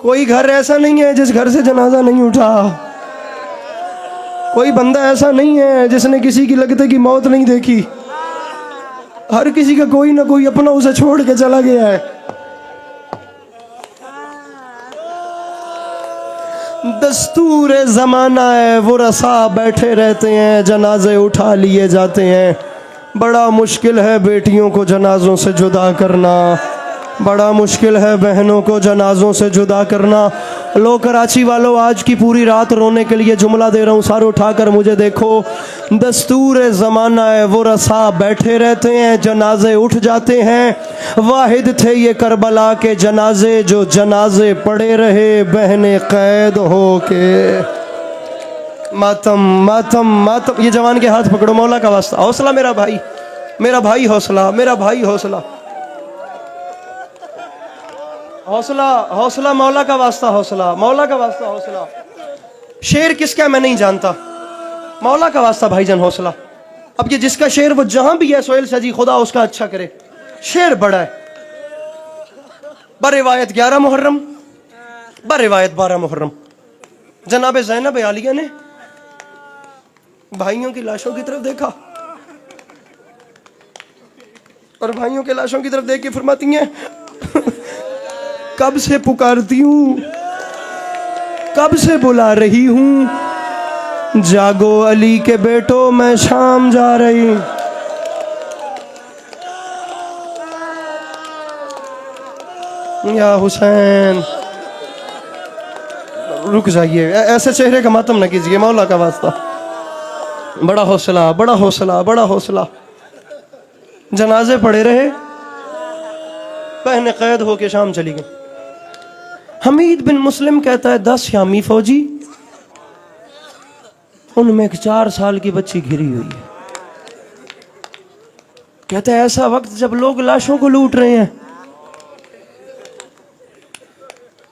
कोई घर ऐसा नहीं है जिस घर से जनाजा नहीं उठा। कोई बंदा ऐसा नहीं है जिसने किसी की लगते की मौत नहीं देखी। हर किसी का कोई ना कोई अपना उसे छोड़ के चला गया है। दस्तूर ज़माना है, वो रसा बैठे रहते हैं, जनाजे उठा लिए जाते हैं। बड़ा मुश्किल है बेटियों को जनाजों से जुदा करना, बड़ा मुश्किल है बहनों को जनाजों से जुदा करना। लो कराची वालों, आज की पूरी रात रोने के लिए जुमला दे रहा हूँ, सारे उठाकर मुझे देखो। दस्तूर ज़माना है, वो रसा बैठे रहते हैं, जनाजे उठ जाते हैं। वाहिद थे ये करबला के जनाजे जो जनाजे पड़े रहे, बहने कैद हो के। मातम मातम मातम। ये जवान के हाथ पकड़ो, मौला का वास्ता। हौसला मेरा भाई, मेरा भाई हौसला, मेरा भाई हौसला, हौसला हौसला, मौला का वास्ता हौसला, मौला का वास्ता हौसला। शेर किसका है मैं नहीं जानता, मौला का वास्ता भाईजान हौसला। अब ये जिसका शेर वो जहां भी है सोहेल सजी, खुदा उसका अच्छा करे। शेर बड़ा है। बरिवायत 11 मुहर्रम, बरिवायत 12 मुहर्रम, जनाब ज़ैनब आलिया ने भाइयों की लाशों की तरफ देखा और भाइयों के लाशों की तरफ देख के फरमाती हैं कब से पुकारती हूँ, कब से बुला रही हूँ, जागो अली के बेटो मैं शाम जा रही हूँ। या हुसैन, रुक जाइए, ऐसे चेहरे का मातम न कीजिए, मौला का वास्ता। बड़ा हौसला, बड़ा हौसला, बड़ा हौसला। जनाजे पड़े रहे, बहन कैद होके शाम चली गई। हमीद बिन मुस्लिम कहता है 10 शामी फौजी, उनमें एक 4 साल की बच्ची घिरी हुई है। कहता है ऐसा वक्त जब लोग लाशों को लूट रहे हैं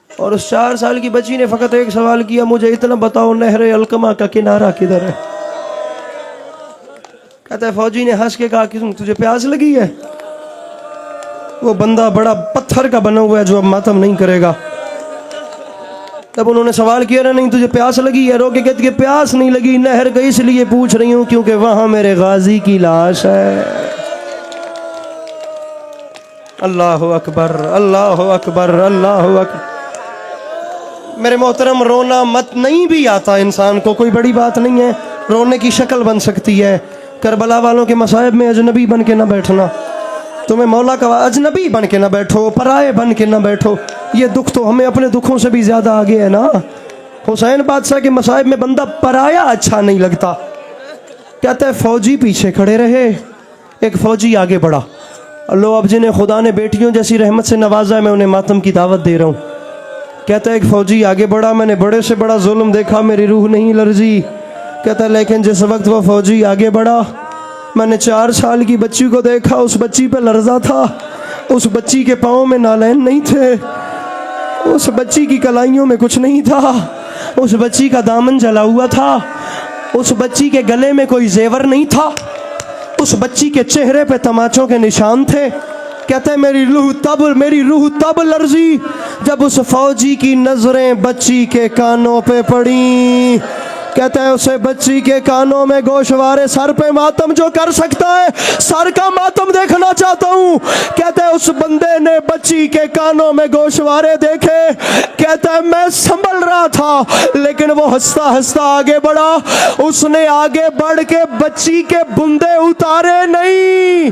और उस 4 साल की बच्ची ने फकत एक सवाल किया, मुझे इतना बताओ नहरे अलकमा का किनारा किधर है। कहता है फौजी ने हंस के कहा कि तुझे प्यास लगी है। वो बंदा बड़ा पत्थर का बना हुआ है जो अब मातम नहीं करेगा। तब उन्होंने सवाल किया ना, नहीं तुझे प्यास लगी है। रोके कहती है प्यास नहीं लगी, नहर का इसलिए पूछ रही हूं क्योंकि वहां मेरे गाजी की लाश है। अल्लाह अकबर, अल्लाह अकबर, अल्लाह अकबर। मेरे मोहतरम, रोना मत नहीं भी आता इंसान को, कोई बड़ी बात नहीं है। रोने की शक्ल बन सकती है। करबला वालों के मसाइब में अजनबी बन के ना बैठना। तुम्हें मौला का अजनबी बन के ना बैठो, पराए बन के ना बैठो। ये दुख तो हमें अपने दुखों से भी ज़्यादा आगे है ना। हुसैन बादशाह के मसाइब में बंदा पराया अच्छा नहीं लगता। कहता है फौजी पीछे खड़े रहे, एक फौजी आगे बढ़ा। लो अब जिन्हें खुदा ने बेटियों जैसी रहमत से नवाजा है, मैं उन्हें मातम की दावत दे रहा हूँ। कहता है एक फौजी आगे बढ़ा, मैंने बड़े से बड़ा जुल्म देखा, मेरी रूह नहीं लर्जी। कहता है लेकिन जिस वक्त वो फौजी आगे बढ़ा, मैंने 4 साल की बच्ची को देखा, उस बच्ची पे लर्जा था। उस बच्ची के पाँव में नालैन नहीं थे, उस बच्ची की कलाइयों में कुछ नहीं था, उस बच्ची का दामन जला हुआ था, उस बच्ची के गले में कोई जेवर नहीं था, उस बच्ची के चेहरे पे तमाचों के निशान थे। कहते हैं मेरी रूह तब लर्जी जब उस फौजी की नजरें बच्ची के कानों पे पड़ी। कहता है उसे बच्ची के कानों में गोशवारे, सर पे मातम जो कर सकता है सर का मातम देखना चाहता हूँ। कहता है उस बंदे ने बच्ची के कानों में गोशवारे देखे। कहता है मैं संभल रहा था लेकिन वो हंसता हंसता आगे बढ़ा। उसने आगे बढ़ के बच्ची के बुंदे उतारे नहीं,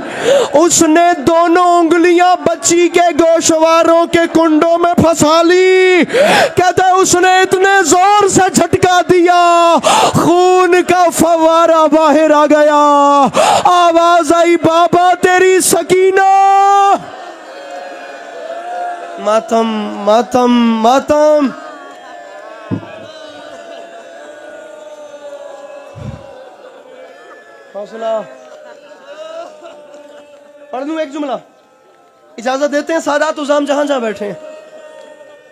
उसने दोनों उंगलियां बच्ची के गोशवारों के कुंडों में फंसा ली। कहता है उसने इतने जोर से झटका दिया, खून का फवारा बाहर आ गया। आवाज आई बाबा तेरी सकीना। मातम मातम मातम। हौसला। पढ़ दूं एक जुमला? इजाजत देते हैं सादात उज़ाम जहां जहां बैठे हैं।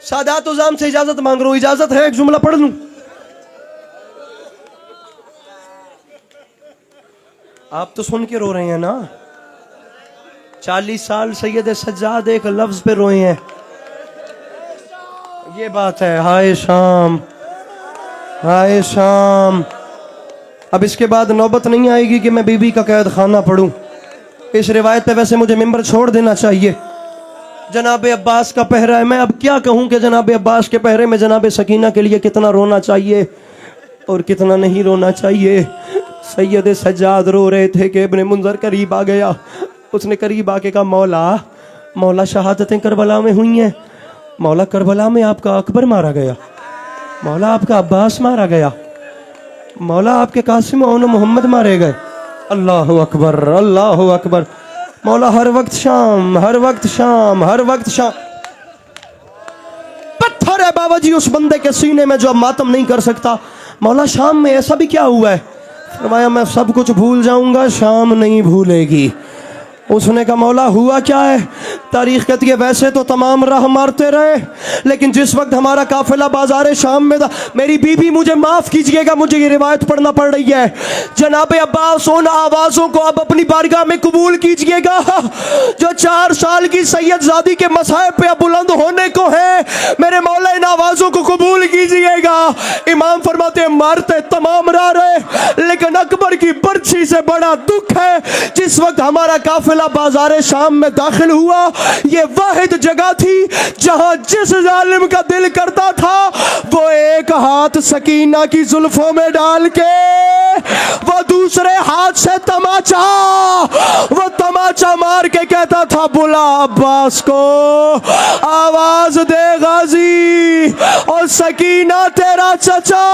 सादात उज़ाम से इजाजत मांग रहा हूं, इजाजत है? एक जुमला पढ़ लूं? आप तो सुन के रो रहे हैं ना। 40 साल सैयद सज्जाद एक लफ्ज पे रोए हैं। ये बात है। हाय शाम, हाय शाम। अब इसके बाद नौबत नहीं आएगी कि मैं बीबी का कैद खाना पढ़ूं। इस रिवायत पे वैसे मुझे मिंबर छोड़ देना चाहिए। जनाब अब्बास का पहरा है। मैं अब क्या कहूं कि जनाब अब्बास के पहरे में जनाब सकीना के लिए कितना रोना चाहिए और कितना नहीं रोना चाहिए। सैयद सज्जाद रो रहे थे कि इब्ने मुंजर करीब आ गया। उसने करीब आके कहा मौला, मौला शहादतें करबला में हुई हैं। मौला करबला में आपका अकबर मारा गया, मौला आपका अब्बास मारा गया, मौला आपके कासिम और मोहम्मद मारे गए। अल्लाह अकबर, अल्लाह अकबर। मौला हर वक्त शाम, हर वक्त शाम, हर वक्त शाम। पत्थर है बाबा जी उस बंदे के सीने में जो अब मातम नहीं कर सकता। मौला शाम में ऐसा भी क्या हुआ है? फरमाया मैं सब कुछ भूल जाऊंगा, शाम नहीं भूलेगी। उसने कहा मौला हुआ क्या है? तारीख कहती है वैसे तो तमाम राह मारते रहे, लेकिन जिस वक्त हमारा काफिला बाजार शाम में था, मेरी बीबी मुझे माफ कीजिएगा, मुझे ये रिवायत पढ़ना पड़ रही है। जनाब अब्बास उन आवाज़ों को अब अपनी बारगाह में कबूल कीजिएगा जो 4 साल की सैयदजादी के मसाइब पे अब बुलंद होने को है। मेरे मौला इन आवाज़ों को कबूल कीजिएगा। इमाम फरमाते मारते तमाम रह रहे, लेकिन अकबर की बर्छी से बड़ा दुख है जिस वक्त हमारा काफिला बाजार शाम में दाखिल हुआ, ये वाहिद जगह थी जहां जिस जालिम का दिल करता था वो एक हाथ सकीना की जुल्फों में डाल के वो दूसरे हाथ से तमाचा मार के कहता था बुला अब्बास को, आवाज दे गाजी और सकीना तेरा चचा।